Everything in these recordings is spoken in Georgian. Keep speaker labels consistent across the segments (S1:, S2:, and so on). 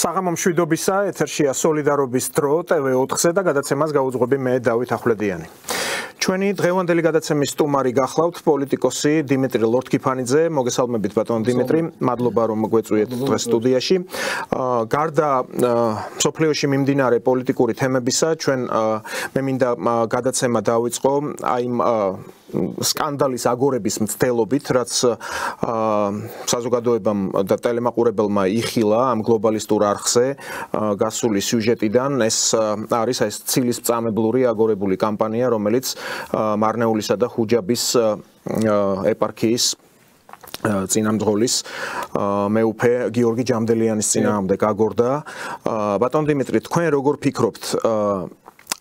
S1: საღამომშვიდობისა ეთერშია სოლიდარობის დრო TV4-ზე და გადაცემას გაუძღვები მე დავით ახვლედიანი. ჩვენი დღევანდელი გადაცემის სტუმარი გახლავთ პოლიტიკოსი დიმიტრი ლორთქიფანიძე. მოგესალმებით ბატონ დიმიტრი, მადლობა რომ გვეწვიეთ დღეს სტუდიაში. გარდა სოფლიოში მიმდინარე პოლიტიკური თემებისა, ჩვენ მე მინდა გადაცემა დავიწყო აი სკანდალის აგორების მცდელობით, რაც საზოგადოებამ და ტელემაყურებელმა იხილა ამ გლობალისტურ არხზე გასული სიუჟეტიდან. ეს არის ეს ცილის-მწამებლური აგორებული კამპანია, რომელიც მარნეულისა და ხუჯაბის ეპარქიის წინამძღოლის მეუფე გიორგი ჯამდელიანის წინააღმდეგ აგორდა. ბატონ დიმიტრი, თქვენ როგორ ფიქრობთ?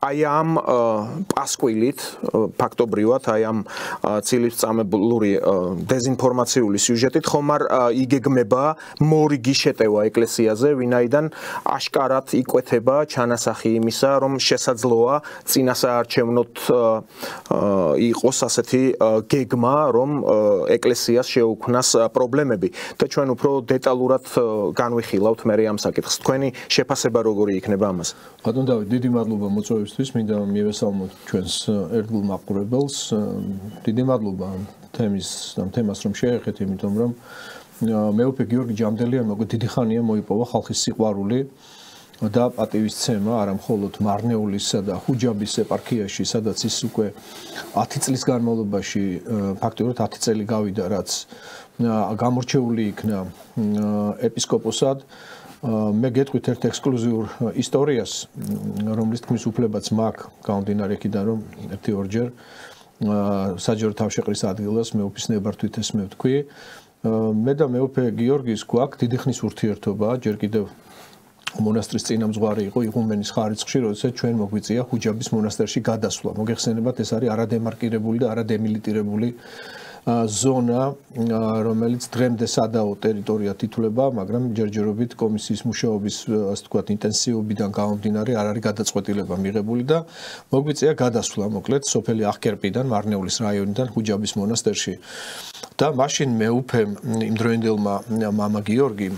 S1: აი ამ პასკვილით ფაქტობრივად აი ამ ცილის-მწამებლური დეზინფორმაციული სიუჟეტით ხომ არ იგეგმება მორიგი შეტევა ეკლესიაზე, ვინაიდან აშკარად იკვეთება ჩანასახი იმისა, რომ შესაძლოა წინასაარჩევნოდ იყოს ასეთი გეგმა, რომ ეკლესიას შეუქმნას პრობლემები და ჩვენ უფრო დეტალურად განვიხილავთ მე ამ საკითხს. თქვენი შეფასება როგორი იქნება ამაზე?
S2: ბატონ დავით, დიდი მადლობა მოწვევისთვის. მინდა მივესალმოთ ჩვენს ერთგულ მაყურებელს. დიდი მადლობა თემას რომ შეეხეთ, იმიტომ რომ მეუფე გიორგი ჯამდელიანმა დიდი ხანია მოიპოვა ხალხის სიყვარული და პატივისცემა არა მხოლოდ მარნეულისა და ხუჯაბის ეპარქიაში, სადაც ის უკვე 10 წლის განმავლობაში ფაქტობრივად 10 წელი გავიდა, რაც გამორჩეული იქნა ეპისკოპოსად. მე გეტყვით ერთ ექსკლუზიურ ისტორიას, რომლის თქმის უფლებაც მაქვს გამომდინარე იქიდან, რომ ერთი-ორჯერ საჯარო თავშეყრის ადგილას მეუფის ნებართვით ეს მე ვთქვი. მე და მეუფე გიორგის გვაქვს დიდი ხნის ურთიერთობა, ჯერ კიდევ მონასტრის წინამძღვარი იყო იღუმენის ხარისხში, როდესაც ჩვენ მოგვიწია ხუჯაბის მონასტერში გადასვლა. მოგეხსენებათ, ეს არის არადემარკირებული და არადემილიტირებული ზონა, რომელიც დღემდე სადაო ტერიტორიად ითვლება, მაგრამ ჯერჯერობით კომისიის მუშაობის, ასე ვთქვათ, ინტენსივობიდან გამომდინარე არ არის გადაწყვეტილება მიღებული და მოგვიწია გადასვლა, მოკლედ, სოფელი ახკერპიდან, მარნეულის რაიონიდან ხუჯაბის მონასტერში. და მაშინ მეუფემ იმდროინდელმა მამა გიორგიმ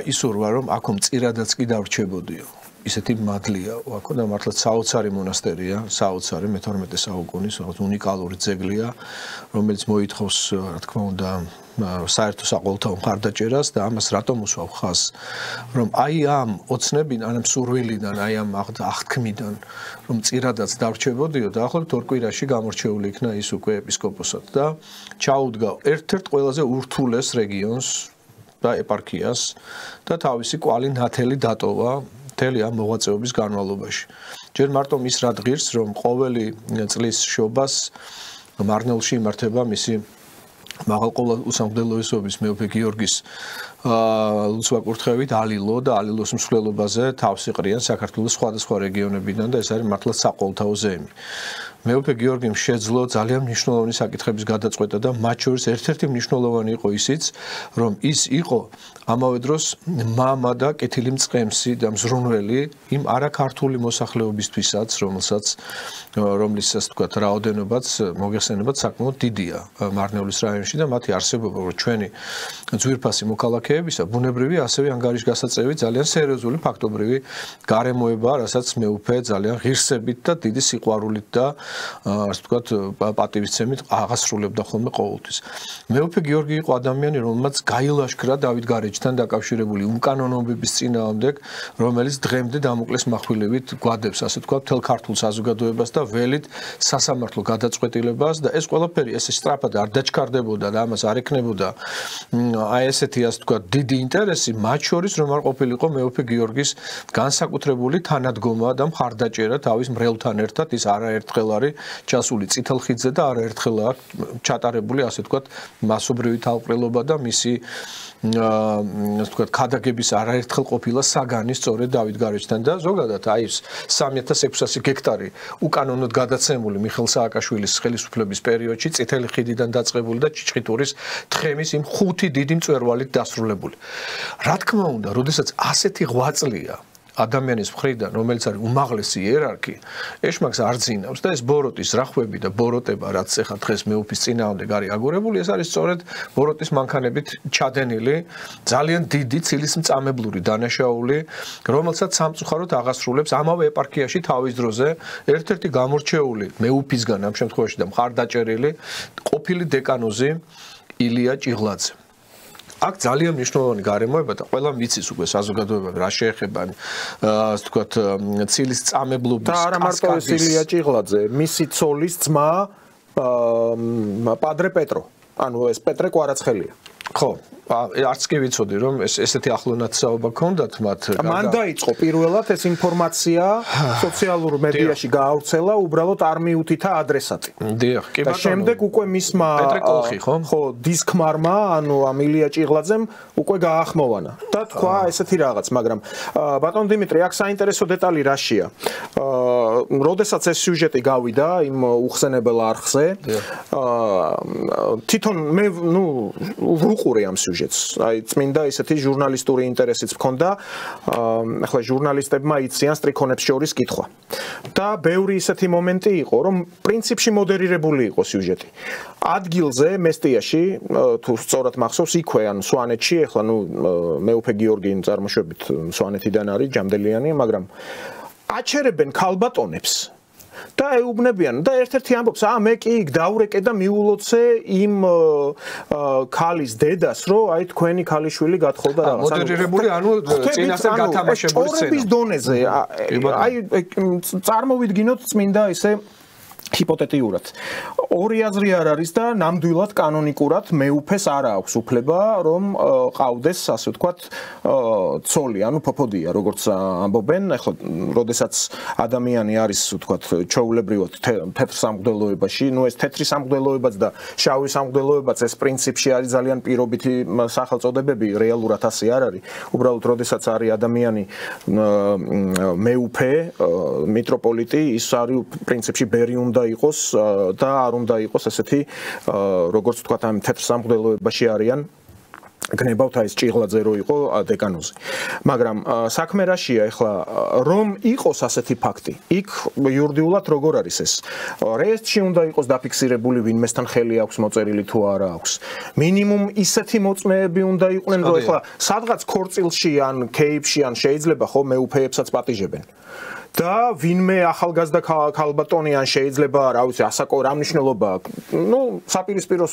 S2: ისურვა, რომ აქ მწირადაც კი დავრჩებოდიო. ისეთი მადლია, აქ და მართლა საოცარი მონასტერია, საოცარი მე-12 საუკუნის უნიკალური ძეგლია, რომელიც მოითხოვს, რა თქმა უნდა, საერთო საყოველთაო მხარდაჭერას და ამას რატომ უსვავ ხაზს, რომ აი ამ ოცნებიდან, ამ სურვილიდან, აი ამ აღთქმიდან, რომ წირადაც დავრჩებოდიო, დაახლოებით 2 კვირაში გამორჩეული იქნა ის უკვე ეპისკოპოსად და ჩაუდგა ერთ-ერთ ყველაზე ურთულეს რეგიონს და ეპარქიას და თავისი კვალი ნათელი დატოვა მთელი ამ მოღვაწეობის განმავლობაში. ჯერ მარტო ის რა დღირს, რომ ყოველი წლის შობას მარნეულში იმართება მისი მაღალყოლა უსამხდელოესობის მეუფე გიორგის ლოცვა-კურთხევით ალილო და ალილოს მსვლელობაზე თავს იყრიან საქართველოს სხვადასხვა რეგიონებიდან და ეს არის მართლა საყოველთაო ზეიმი. მეუფე გიორგიმ შეძლო ძალიან მნიშვნელოვანი საკითხების გადაწყვეტა და მათ შორის ერთ-ერთი მნიშვნელოვანი იყო ისიც, რომ ის იყო ამავე დროს მამა და კეთილი მწყემსი და მზრუნველი იმ არაქართული მოსახლეობისთვისაც, რომლის ასე ვთქვათ, რაოდენობაც მოგეხსენებათ საკმაოდ დიდია მარნეულის რაიონში და მათი არსებობა, რომ ჩვენი ძვირფასი მოქალაქეებისა, ბუნებრივი ასევე ანგარიშგასაწევი ძალიან სერიოზული ფაქტობრივი გარემოება, რასაც მეუფე ძალიან ღირსებით და დიდი სიყვარულით და ასე ვთქვათ, პატივისცემით აღასრულებდა ხოლმე ყოველთვის. მეუფე გიორგი იყო ადამიანი, რომელმაც გაილაშქრა დავით გარეჯთან დაკავშირებული უკანონოებების წინააღმდეგ, რომელიც დღემდე დამოკლეს מחვილებით გვადებს, ასე ვთქვათ, მთელ ქართულ საზოგადოებას და ველით სასამართლო გადაწყვეტილებას და ეს ყველაფერი ესე სწრაფად არ დაჩქარდებოდა და ამას არ ექნებოდა აი ესეთი, ასე ვთქვათ, დიდი ინტერესი, მათ შორის რომ არ ყოფილიყო მეუფე გიორგის განსაკუთრებული თანადგომა და მხარდაჭერა თავის მრევლთან ერთად, ის არაერთხელ არის ჩასული წითელხიდზე და არაერთხელა ჩატარებული, ასე ვთქვათ, მასობრივი თავყრილობა და მისი ასე ვთქვათ, ქადაგების არაერთხელ ყოფილა საგანი სწორედ დავით გარეჯთან და ზოგადად აი ეს 3600 ჰექტარი უკანონოდ გადაცემული მიხეილ სააკაშვილის ხელისუფლების პერიოდში წითელი ხიდიდან დაწყებული და ჩიჩხიტურის თხემის იმ 5 დიდი მწვერვალით დასრულებული. რა თქმა უნდა, როდესაც ასეთი ღვაწლია ადამიანის მხრიდან, რომელიც არის უმაღლესი იერარქი, ეშმაკს არ ძინავს და ეს ბოროტის რახვები და ბოროტება, რაც ეხლა დღეს მეუფის წინააღმდეგ არის აგორებული, ეს არის სწორედ ბოროტის მანქანებით ჩადენილი, ძალიან დიდი ცილისმწამებლური დანაშაული, რომელსაც სამწუხაროდ აღასრულებს ამავე ეპარქიაში თავის დროზე ერთ-ერთი გამორჩეული მეუფისგან ამ შემთხვევაში და მხარდაჭერილი ყოფილი დეკანოზი ილია ჭიღლაძე. აქ ძალიან მნიშვნელოვანი გარემოება და ყველა მიცის უკვე საზოგადოებამ რა შეეხება ასე ვთქვათ ცილისწამებლობის
S1: და არა მარტო ილია ჭიღლაძე, მისი ცოლის ძმა პადრე პეტრო. ანუ ეს პეტრე კვარაცხელია.
S2: ხო, არც კი ვიცოდი რომ ესეთი ახლონათსაობა ქონდათ მათ.
S1: მან დაიწყო პირველად ეს ინფორმაცია სოციალურ მედიაში გაავრცელა უბრალოდ არმიუთითა ადრესატი.
S2: დიახ, კი
S1: ბატონო. და შემდეგ უკვე მისმა
S2: პეტრე კოლხი, ხო?
S1: ხო, დისკმარმა, ანუ ამ ილია ჭიღლაძემ უკვე გაახმოვანა და თქვა ესეთი რაღაც, მაგრამ ბატონ დიმიტრი, აქ საინტერესო დეტალი რაშია? როდესაც ეს სიუჟეტი გავიდა იმ უხსენებელ არხზე, თვითონ მე ვუყურე ამ სიუჟეტს. აი წმინდა ისეთი ჟურნალისტური ინტერესიც მქონდა. ახლა ჟურნალისტებმა იციან სტრიქონებს შორის კითხვა. და ბევრი ისეთი მომენტი იყო, რომ პრინციპში მოდერირებული იყო სიუჟეტი. ადგილზე მესტიაში, თუ სწორად მახსოვს, იქვე ან სვანეთში, ახლა მეუფე გიორგი წარმოშობით სვანეთიდან არის, ჯამდელიანი, მაგრამ აჩერებენ ქალბატონებს და ეუბნებიან და ერთ-ერთი ამბობს, მე კი იქ დავრეკე და მიულოცე იმ ქალის დედას, რომ აი თქვენი ქალიშვილი გათხოვდა რაღაც.
S2: მოდერირებული, ანუ წინასწარ გათამაშებული სცენა.
S1: ჭორების დონეზე, აი წარმოვიდგინოთ წმინდა ისე ჰიპოთეტიურად. ორი აზრი არ არის და ნამდვილად კანონიკურად მეუფეს არ აქვს უფლება, რომ ყავდეს, ასე ვთქვათ, ცოლი, ანუ ფოფოდია, როგორც ამბობენ. ახლა, როდესაც ადამიანი არის, ვთქვათ, ჩვეულებრივად თეთრ სამღვდელოებაში, ეს თეთრი სამღვდელოებაც და შავი სამღვდელოებაც ეს პრინციპში არის ძალიან პირობითი სახელწოდებები, რეალურად ასე არ არის. უბრალოდ, როდესაც არის ადამიანი მეუფე, მიტროპოლიტი, ის არის პრინციპში ბერი უნდა იყოს და არ უნდა იყოს ესეთი როგორც ვთქვათ ამ თეთრ სამღვდელოებაში არიან გნებავთ აი ეს ჭიღლაძე რო იყო დეკანოზი. მაგრამ საქმე რაშია ახლა რომ იყოს ასეთი ფაქტი. იქ იურიდიულად როგორ არის ეს? რეესტრში უნდა იყოს დაფიქსირებული ვინმესთან ხელი აქვს მოწერილი თუ არა აქვს. მინიმუმ ისეთი მოწმეები უნდა იყვნენ რომ ახლა სადღაც ქორწილში ან კეიპში ან შეიძლება ხო მეუფეებსაც პატიჟებენ. და ვინმე ახალგაზრდა ქალბატონი ან შეიძლება რა ვიცი ასაკო რა მნიშვნელობა საპირისპირო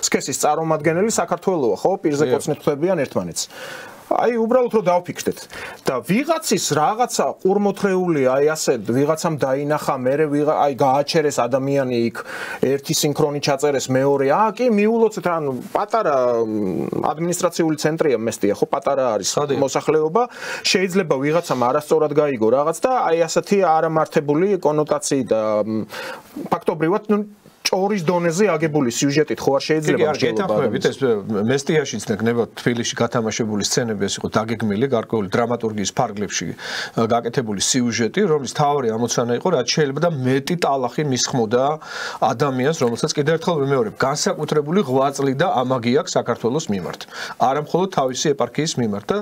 S1: სქესის წარმომადგენელი საქართველოა ხო პირზე კოცნით ხვდებიან ერთმანეთს აი უბრალოდ რომ დავფიქრდეთ და ვიღაცის რაღაცა ყურმოთრეული აი ასე ვიღაცამ დაინახა მე აი გააჩერეს ადამიანი იქ ერთი სინქრონი ჩაწერეს მეორე კი მიულოცეთ ანუ პატარა ადმინისტრაციული ცენტრია მესტია ხო პატარა არის მოსახლეობა შეიძლება ვიღაცამ არასწორად გაიგო რაღაც და აი ასეთი არამართებული კონოტაციი და ფაქტობრივად ჭორის დონეზე აგებული სიუჟეტით ხო არ შეიძლება
S2: გეთანხმებით ეს მესტიაშიც ნებავთ თბილისში გათამაშებული სცენები ეს იყო დაგეგმილი გარკვეული დრამატურგიის ფარგლებში გაკეთებული სიუჟეტი რომლის თავი ამოცანა იყო რაც შეიძლება და მეტი ტალახი მისხმოდა ადამიანს რომელსაც კიდევ ერთხელ ვიმეორებ განსაკუთრებული ღვაწლი და ამაგი აქვს საქართველოს მიმართ არა მხოლოდ თავისი ეპარქიის მიმართ და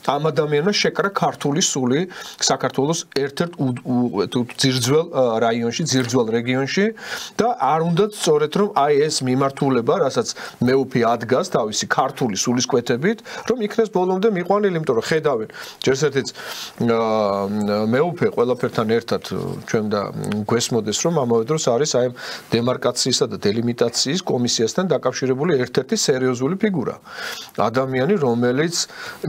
S2: ამ ადამიანმა შეკრა ქართული სული საქართველოს ერთ-ერთ ძირძველ რაიონში ძირძველ რეგიონში და არ უნდა სწორედ რომ აი ეს მიმართულება, რასაც მეუფი ადგას თავისი ქართული სულისკვეთებით, რომ იქნეს ბოლომდე მიყვანილი, იმიტომ რომ ხედავენ ჯერ ერთიც მეუფე ყველაფერთან ერთად ჩვენ და გვესმოდეს რომ ამავე დროს არის აი დემარკაციისა და დელიმიტაციის კომისიასთან დაკავშირებული ერთ-ერთი სერიოზული ფიგურა. ადამიანი, რომელიც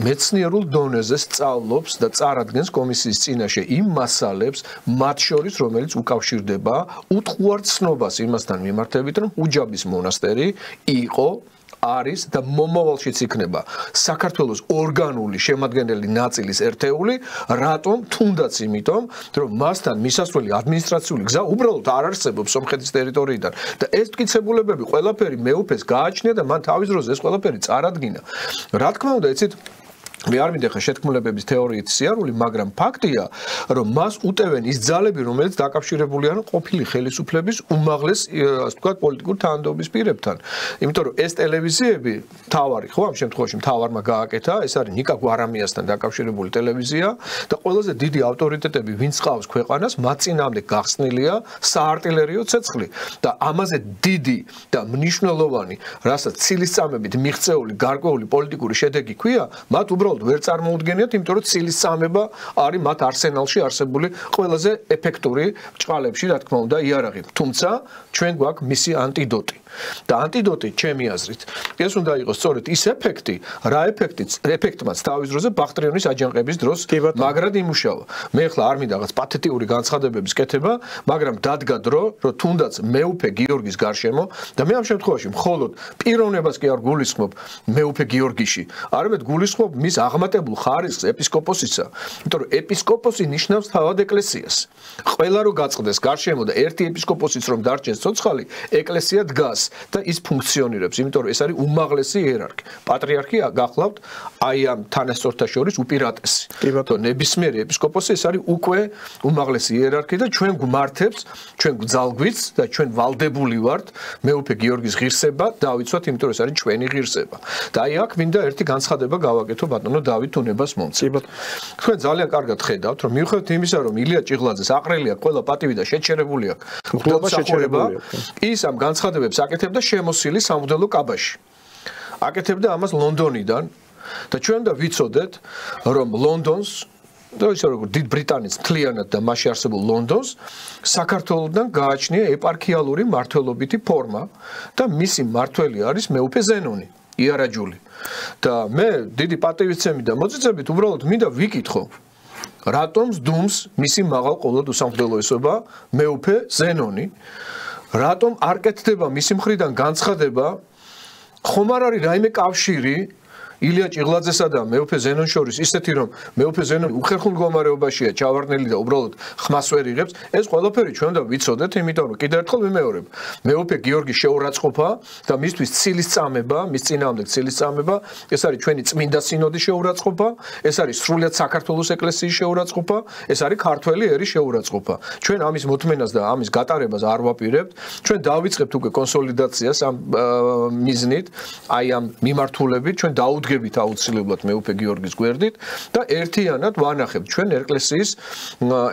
S2: მეცნიერულ დონეზე სწავლობს და წარადგენს კომისიის წინაშე იმ მასალებს, მათ შორის რომელიც უკავშირდება უთყუარ ცნობას იმასთან მიმართებით რომ უჯაბის მონასტერი იყო არის და მომავალშიც იქნება საქართველოს ორგანული შემადგენელი ნაწილის ერთეული რატომ თუნდაც იმიტომ რომ მასთან მისასვლელი ადმინისტრაციული გზა უბრალოდ არ არსებობს სომხეთის ტერიტორიიდან და ეს მტკიცებულებები ყველაფერი მეუფეს გააჩნია და მან თავის დროზე ეს ყველაფერი წარადგინა რა თქმა უნდა იცით მე არ მინდა ხა შეთქმულებების თეორიით სიარული, მაგრამ ფაქტია, რომ მას უტევენ ის ძალები, რომელიც დაკავშირებულია ყოფილი ხელისუფლების უმაღლეს, ასე ვთქვათ, პოლიტიკურ თანამდებობის პირებთან. იმიტომ რომ ეს ტელევიზიები, თავარი ხო, ამ შემთხვევაში მთავარმა გააკეთა, ეს არის ნიკა გვარამიასთან დაკავშირებული ტელევიზია და ყველაზე დიდი ავტორიტეტები, ვინც ყავს ქვეყანას, მათ წინააღმდეგ გახსნილია საარტილერიო ცეცხლი და ამაზე დიდი და მნიშვნელოვანი, რასაც ცილისწამებით მიღწეული გარკვეული პოლიტიკური შედეგი ქვია, მათ უბრალოდ ვერ წარმოუდგენიათ, იმიტომ რომ ცილისწამება არის მათ არსენალში არსებული ყველაზე ეფექტური ბრჭყალებში, რა თქმა უნდა, იარაღი. თუმცა ჩვენ გვაქვს მისი ანტიდოტი. და ანტიდოტი, ჩემი აზრით, ეს უნდა იყოს სწორედ ის ეფექტი, რა ეფექტმაც თავის დროზე ბახტრიანის აჯანყების დროს მაგრად იმუშავა. მე ახლა არ მინდა რაღაც პათეტიური განცხადებების კეთება, მაგრამ დადგა დრო, რომ თუნდაც მეუფე გიორგის გარშემო და მე ამ შემთხვევაში მხოლოდ პიროვნებას კი არ გულისხმობ მეუფე გიორგიში, არამედ გულისხმობ მის აღმატებულ ხარისხს ეპისკოპოსისა, იმიტომ რომ ეპისკოპოსი ნიშნავს თავად ეკლესიას. ყველა რო გაწყდეს გარშემო და ერთი ეპისკოპოსიც რომ დარჩენს ცოცხალი, ეკლესია დგას და ის ფუნქციონირებს, იმიტომ რომ ეს არის უმაღლესი იერარქი. პატრიარქი გახლავთ აი ამ თანასწორთა შორის უპირატესი. და ნებისმიერი ეპისკოპოსი ეს არის უკვე უმაღლესი იერარქი და ჩვენ გვმართებს, ჩვენ გძალგვიც და ჩვენ ვალდებული ვართ მეუფე გიორგის ღირსება დავიცვათ, იმიტომ რომ ეს არის ჩვენი ღირსება. და აი აქ მინდა ერთი განცხადება გავაკეთო ბატონო დავით უნებას მომწევ. თქვენ ძალიან კარგად ხედავთ, რომ მიუხედავად იმისა, რომ ილია ჭიღლაძეს აყრელი აქვს ყველა პატივი და შეჩერებული აქვს მღვდელმსახურება, ის ამ განცხადებებს აკეთებდა შემოსილი სამღვდელო კაბაში. აკეთებდა ამას ლონდონიდან და ჩვენ უნდა ვიცოდეთ, რომ ლონდონს და ისე როგორც დიდ ბრიტანეთს მთლიანად და მასში არსებულ ლონდონს საქართველოსთან გააჩნია ეპარქიალური მმართველობითი ფორმა და მისი მმართველი არის მეუფე ზენონი, იარაჯული. და მე დიდი პატივისცემი და მოწიწებით უბრალოდ მინდა ვიკითხო, რატომ სდუმს მისი მაღალ ყოლოდ უსამღვდელოესობა მეუფე ზენონი, რატომ არ კეთდება მისი მხრიდან განცხადება, ხომ არ არის რაიმე კავშირი ილია ჭიღლაძესა და მეუფე ზენონს შორის ისეთი, რომ მეუფე ზენონი უხერხულ მდგომარეობაშია ჩავარდნილი და უბრალოდ ხმას ვერ იღებს, ეს ყველაფერი ჩვენ უნდა ვიცოდეთ, იმიტომ რომ კიდევ ერთხელ ვიმეორებ, მეუფე გიორგის შეურაცხყოფა და მისთვის ცილისწამება, მის წინააღმდეგ ცილისწამება, ეს არის ჩვენი წმინდა სინოდის შეურაცხყოფა, ეს არის სრულიად საქართველოს ეკლესიის შეურაცხყოფა, ეს არის ქართველი ერის შეურაცხყოფა. ჩვენ ამის მოთმენას და ამის გატარებას არ ვაპირებთ, ჩვენ დავიწყებთ უკვე კონსოლიდაციას ამ მიზნით, აი ამ მიმართულებით, ჩვენ დაუდგებით აუცილებლად მეუფე გიორგის გვერდით და ერთიანად ვანახებთ ჩვენ ეკლესიის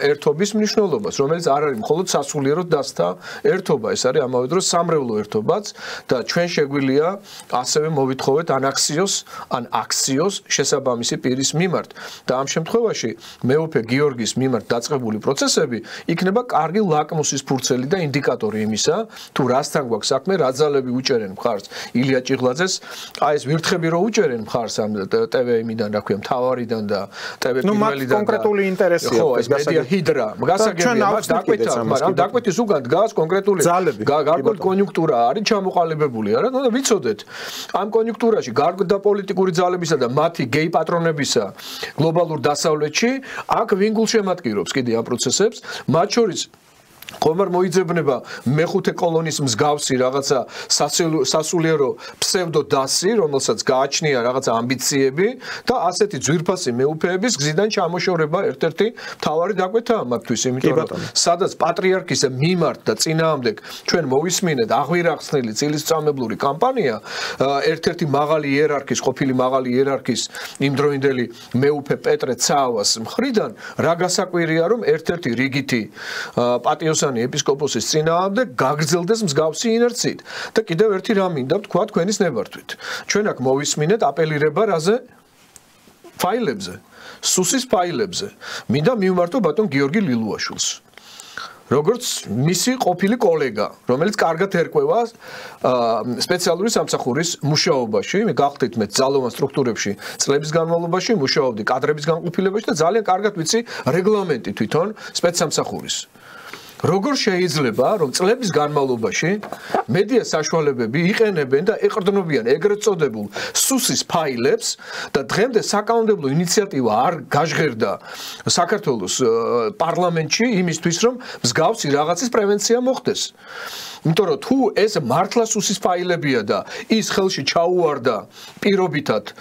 S2: ერთობის მნიშვნელობას, რომელიც არ არის მხოლოდ სასულიერო დასთა ერთობა, ეს არის ამავე დროს სამრევლო ერთობაც და ჩვენ შეგვიძლია ასევე მოვითხოვეთ ან აქციოს შესაბამისი პირის მიმართ და ამ შემთხვევაში მეუფე გიორგის მიმართ დაწყებული პროცესები იქნება კარგი ლაკმუსის ფურცელი და ინდიკატორი იმისა, თუ რასთან გვაქვს საქმე, რა ძალები უჭერენ მხარს ილია ჭიღლაძეს, აი ეს ვირთხები რო უჭერენ მხარს ამ TVM-დან, რა ქვია, მთავარიდან და TV პირველიდან. კონკრეტული
S1: ინტერესია,
S2: ხო, ეს მედია ჰიდრა, გასაგებია, მას დაკვეთა, მაგრამ დაკვეთის უკან დგას კონკრეტული გარკვეული კონიუნქტურა არის ჩამოყალიბებული, არა? და ვიცოდეთ, ამ კონიუნქტურაში გარკვეულ პოლიტიკური ძალებისა და მათი გეი პატრონებისა გლობალურ დასავლეთში აქ ვინგულ შემატკივრობს კიდე ამ პროცესებს, მათ შორის ხომ არ მოიძებნება მეხუთე კოლონის მსგავსი რაღაცა სასულიერო ფსევდო დასი, რომელსაც გააჩნია რაღაცა ამბიციები და ასეთი ძვირფასი მეუფეების გზიდან ჩამოშორება ერთ-ერთი მთავარი დაკვეთაა მათთვის, იმიტომ რომ სადაც პატრიარქის მიმართ და წინააღმდეგ ჩვენ მოვისმინეთ აღვირახსნილი ცილისწამებლური კამპანია, ერთ-ერთი მაღალი იერარქის, ყოფილი მაღალი იერარქის იმდროინდელი მეუფე პეტრე ცაავას მხრიდან რა გასაკვირია, რომ ერთ-ერთი რიგითი პატიოსანი ეპისკოპოსის წინააღმდეგ გაგრძელდეს მსგავსი ინერციით და კიდევ ერთი რამ მინდა ვთქვა თქვენის ნებართვით. ჩვენ აქ მოვისმინეთ აპელირება რაზე? ფაილებზე, სუსის ფაილებზე. მინდა მივმართო ბატონ გიორგი ლილუაშვილს. როგორც მისი ყოფილი კოლეგა, რომელიც კარგად ერკვევა სპეციალური სამსახურის მუშაობაში, მე გახდით მე ძალოვან სტრუქტურებში წლების განმავლობაში მუშაობდი კადრების განყოფილებაში და ძალიან კარგად ვიცი რეგლამენტი თვითონ სპეცსამსახურის. როგორ შეიძლება რომ წლების განმავლობაში მედია საშუალებები იყენებენ და ეყრდნობიან ეგრეთ წოდებულ სუსის ფაილებს და დღემდე საკანონმდებლო ინიციატივა არ გაჟღერდა საქართველოს პარლამენტში იმისთვის რომ მსგავსი რაღაცის პრევენცია მოხდეს. იმიტომ რომ თუ ეს მართლა სუსის ფაილებია და ის ხელში ჩაუვარდა პირობითად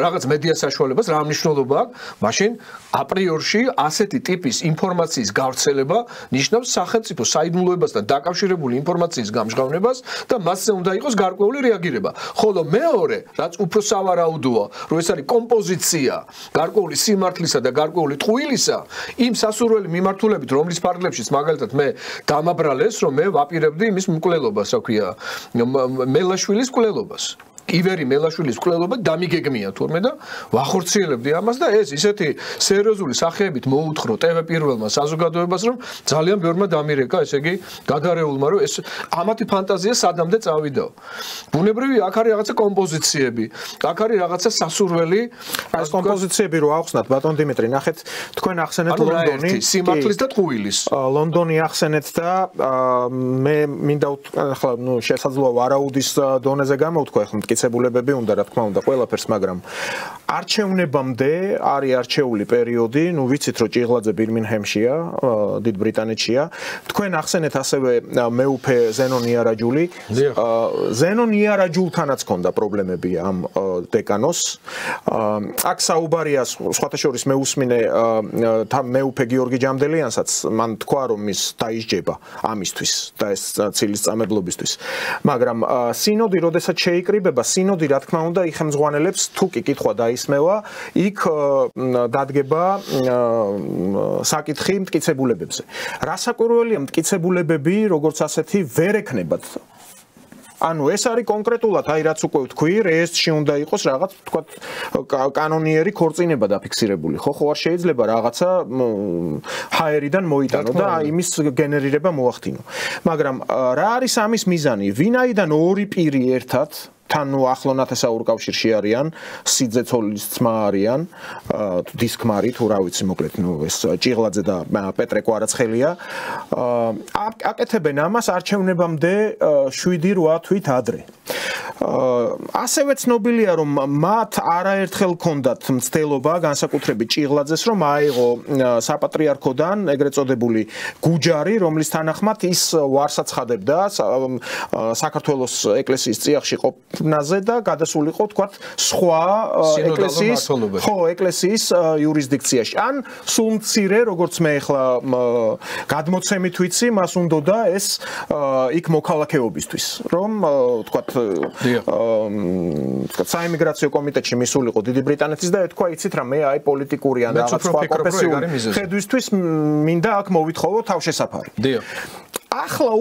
S2: რაღაც მედია საშუალებას, რა მნიშვნელობა აქვს, მაშინ აპრიორში ასეთი ტიპის ინფორმაციის გავრცელება ნიშნავს სახელმწიფო საიდუმლოებასთან დაკავშირებული ინფორმაციის გამჟღავნებას და მასზე უნდა იყოს გარკვეული რეაგირება. ხოლო მეორე, რაც უფრო სავარაუდოა, რომ ეს არის კომპოზიცია გარკვეული სიმართლისა და გარკვეული ტყუილისა, იმ სასურველი მიმართულებით, რომლის ფარგლებშიც მაგალითად მე დამაბრალეს, რომ მე ვაპირებდი იმის მკვლელობას, რა ქვია, მელაშვილის მკვლელობას. ივერი მელაშვილის მკვლელობა დამიგეგმია თურმე და ვახორციელებდი ამას და ეს ისეთი სერიოზული სახეებით მოუთხრო TV პირველმა საზოგადოებას, რომ ძალიან ბევრმა დამირეკა, ესე იგი გადარეულმა, რომ ეს ამათი ფანტაზია სადამდე წავიდაო. ბუნებრივია, აქ არის რაღაცა კომპოზიციები, აქ არის რაღაცა სასურველი,
S1: ეს კომპოზიციები რო ახსნათ, ბატონ დიმიტრი, ნახეთ, თქვენ ახსენეთ ლონდონი,
S2: სიმართლის და ტყუილის.
S1: ლონდონი ახსენეთ და მე მინდა ახლა შესაძლოა ვარაუდის დონეზე გამოვთქვა, ახლა მტკიცებულებები უნდა, რა თქმა უნდა, ყველაფერს, მაგრამ არჩევნებამდე არის არჩეული პერიოდი, ვიცით, რომ ჭიღლაძე ბირმინჰემშია, დიდ ბრიტანეთშია. თქვენ ახსენეთ ასევე მეუფე ზენონ იარაჯული. ზენონ იარაჯულთანაც ჰქონდა პრობლემები ამ დეკანოს. აქ საუბარია, სხვათა შორის მეუსმინე მეუფე გიორგი ჯამდელიანსაც, მან თქვა, რომ ის დაისჯება ამისთვის და ეს ცილის წამებლობისთვის. მაგრამ სინოდი, როდესაც შეიკრიბება, სინოდი, რა თქმა უნდა, იხემძღვანელებს, თუ კი კითხვა დაისმევა, იქ დადგება საკითხი მტკიცებულებებზე. რასაკვირველია, მტკიცებულებები, როგორც ასეთი, ვერ ექნებათ. ანუ ეს არის კონკრეტულად, აი რაც უკვე ვთქვი, რეესტრში უნდა იყოს რაღაც, თქვა, კანონიერი ქორწინება დაფიქსირებული. ხო არ შეიძლება რაღაცა ჰაერიდან მოიტანო და იმის გენერირება მოახდინო. მაგრამ რა არის ამის მიზანი? ვინაიდან ორი პირი ერთად თან ახლონათესაურ კავშირში არიან, სიძეცოლის ძმა არიან, დისკმარი თუ რა ვიცი, მოკლედ, ეს ჭიღლაძე და პეტრე კვარაცხელია. აკეთებენ ამას არჩევნებამდე 7-8 თვით ადრე. ასევე ცნობილია, რომ მათ არაერთხელ ჰქონდათ მცდელობა, განსაკუთრებით ჭიღლაძეს, რომ აიღო საპატრიარქოდან ეგრეთ წოდებული გუჯარი, რომლის თანახმად ის ვარსაცხადებდა საქართველოს ეკლესიის წიაღში ყოფნაზე და გადასულიყო, თქვათ, სხვა ეკლესიის იურისდიქციაში. ან სულ მცირე, როგორც მე ახლა გადმოცემით ვიცი, მას უნდოდა ეს იქ მოქალაქეობისთვის, რომ თქვათ საიმიგრაციო კომიტეტში მისულიყო დიდი ბრიტანეთის და ეთქვა, იცით რა, მე აი პოლიტიკური ან რაღაც სხვა პროფესიული ხედვისთვის მინდა აქ მოვითხოვო თავშესაფარი. ახლა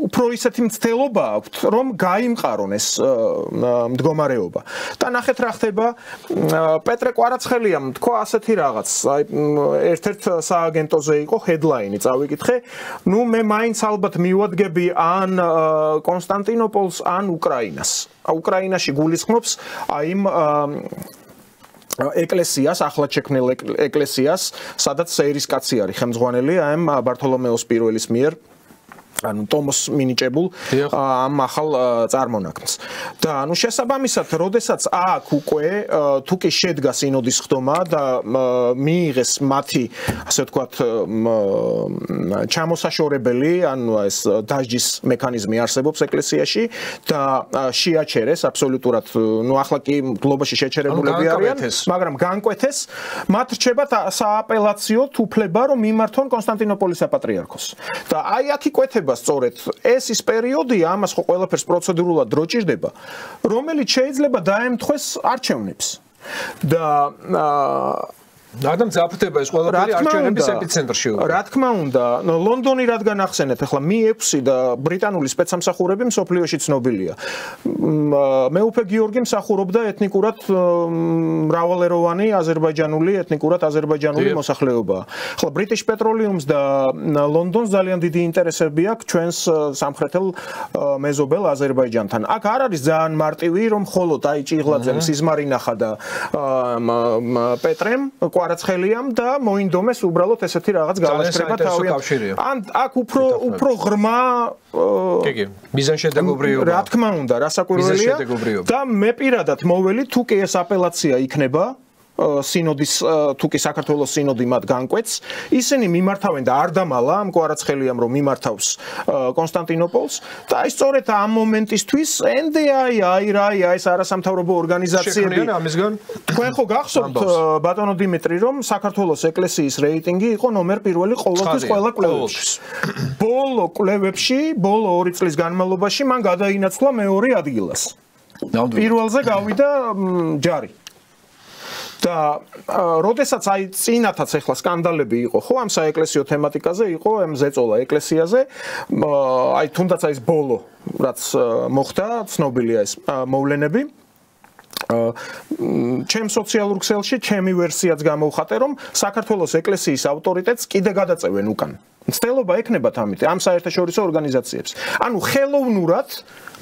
S1: უფრო ისეთი მცდელობა აქვთ, რომ გაიმყარონ ეს მდგომარეობა. და ნახეთ რა ხდება, პეტრე კვარაცხელიამ თქვა ასეთი რაღაც, აი ერთ-ერთ სააგენტოზე იყო ჰედლაინი, წავიკითხე, ნუ მე მაინც ალბათ მივადგები ან კონსტანტინოპოლს, ან უკრაინას. უკრაინაში გულისხმობს აი იმ ეკლესიას, ახლად შექმნილ ეკლესიას, სადაც სეირისკაცი არის ხელმძღვანელი ამ ბართოლომეოს პირველის მიერ, ანუ ტომოს მინიჭებულ ამ ახალ წარმონაქმნს. და ანუ შესაბამისად, როდესაც აქ უკვე თუ კი შედგა სინოდის ხდომა და მიიღეს მათი, ასე ვთქვათ, ჩამოსაშორებელი, ანუ ეს დასჯის მექანიზმი არსებობს ეკლესიაში და შეაჩერეს აბსოლუტურად, ნუ ახლა კი გლობაში შეჩერებულები არიან, მაგრამ განკვეთეს, მათ რჩებათ სააპელაციო უფლება, რომ მიმართონ კონსტანტინოპოლის საპატრიარქოს. და აი აქ იკვეთება სწორედ ეს ის პერიოდია, ამას ხო ყველაფერს პროცედურულად დრო ჭირდება, რომელიც შეიძლება დაემთხვეს არჩევნებს. და
S2: რადგან ძაფრდება ეს ყველაფერი არჩევნების ეპიცენტრში.
S1: რა თქმა უნდა, ლონდონი რადგან ახსენეთ, ახლა Mi6 და ბრიტანული სპეცსამსახურები მსოფლიოში ცნობილია. მეუფე გიორგი მსახურობდა ეთნიკურად მრავალეროვანი აზერბაიჯანული, ეთნიკურად აზერბაიჯანული მოსახლეობა. ახლა British Petroleum-ს და ლონდონს ძალიან დიდი ინტერესები აქვს ჩვენს სამხრეთელ მეზობელ აზერბაიჯანთან. აქ არ არის ძალიან მარტივი, რომ მხოლოდ აი ჭიღლაძემ სიზმარი ნახა და პეტრემ კვარაცხელიამ და მოინდომეს უბრალოდ ესეთი რაღაც გალაშქრება თავიანთ. ან აქ უფრო ღრმა
S2: მიზანშედეგობრიობა.
S1: რა თქმა უნდა, რასაკვირველია და მე პირადად მოველი თუ კი ეს აპელაცია იქნება სინოდის თუ კი საქართველოს სინოდი მათ განკვეთს, ისინი მიმართავენ და არ დამალა ამ კვარაცხელიამ რომ მიმართავს კონსტანტინოპოლს და აი სწორედ ამ მომენტისთვის NDI ეს არასამთავრობო ორგანიზაციები თქვენ ხო გახსოვთ ბატონო დიმიტრი რომ საქართველოს ეკლესიის რეიტინგი იყო ნომერ პირველი ყოველთვის ყველა კვლევებში. ბოლო კვლევებში, ბოლო 2 წლის განმავლობაში მან გადაინაცვლა მეორე ადგილას. პირველზე გავიდა ჯარი. და როდესაც აი წინათაც ახლა სკანდალები იყო ხო ამ საეკლესიო თემატიკაზე იყო ამ ზეწოლა ეკლესიაზე აი თუნდაც აი ეს ბოლო რაც მოხდა ცნობილია ეს მოვლენები ჩემ სოციალურ ქსელში ჩემი ვერსიაც გამოვხატე რომ საქართველოს ეკლესიის ავტორიტეტს კიდე გადაწევენ უკან მცდელობა ექნებათ ამით ამ საერთაშორისო ორგანიზაციებს ანუ ხელოვნურად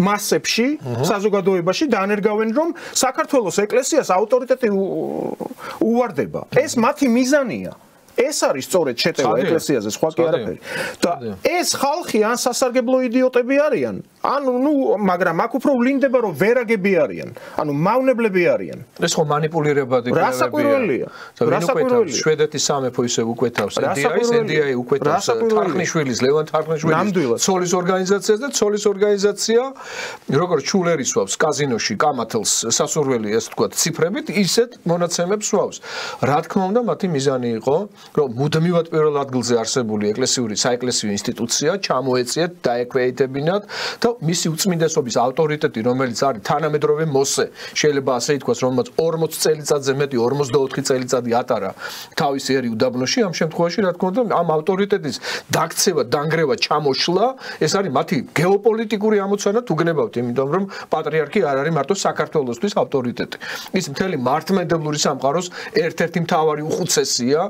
S1: მასებში საზოგადოებაში დაანერგავენ რომ საქართველოს ეკლესიას ავტორიტეტი უვარდება ეს მათი მიზანია ეს არის სწორედ შეტევა ეკლესიაზე სხვა კი არაფერი და ეს ხალხი ან სასარგებლო იდიოტები არიან ანუ მაგრამ აქ უფრო ვლინდება რომ ვერაგები არიან ანუ მავნებლები არიან
S2: ეს ხო манипуლირებადი
S1: რასაკვირველია რასაკვირველია
S2: შვედეთის სამეფო ისე უკვეთავს NDI უკვეთავს თარხნიშვილის ლევან თარხნიშვილის ცოლის ორგანიზაციას და ცოლის ორგანიზაცია როგორც ჩულერი სვავს კაზინოში კამათელს სასურველი ეს თქვა ციფრებით ისეთ მონაცემებს სვავს რა თქმა უნდა მათი მიზანი იყო რომ მუდმივად პირველ ადგილზე არსებული ეკლესიური საეკლესიო ინსტიტუცია ჩამოეციათ დაექვეითებინათ და მისი უწმინდესობის ავტორიტეტი რომელიც არის თანამედროვე მოსე შეიძლება ასე ითქვას რომელმაც 40 წელიწადზე მეტი 44 წელიწადი ატარა თავის ერი უდაბნოში ამ შემთხვევაში რა თქმა უნდა ამ ავტორიტეტის დაქცევა დანგრევა ჩამოშლა ეს არის მათი გეოპოლიტიკური ამოცანა თუ გნებავთ იმიტომ რომ პატრიარქი არ არის მარტო საქართველოსთვის ავტორიტეტი ის მთელი მართლმადიდებლური სამყაროს ერთ-ერთი მთავარი უხუცესია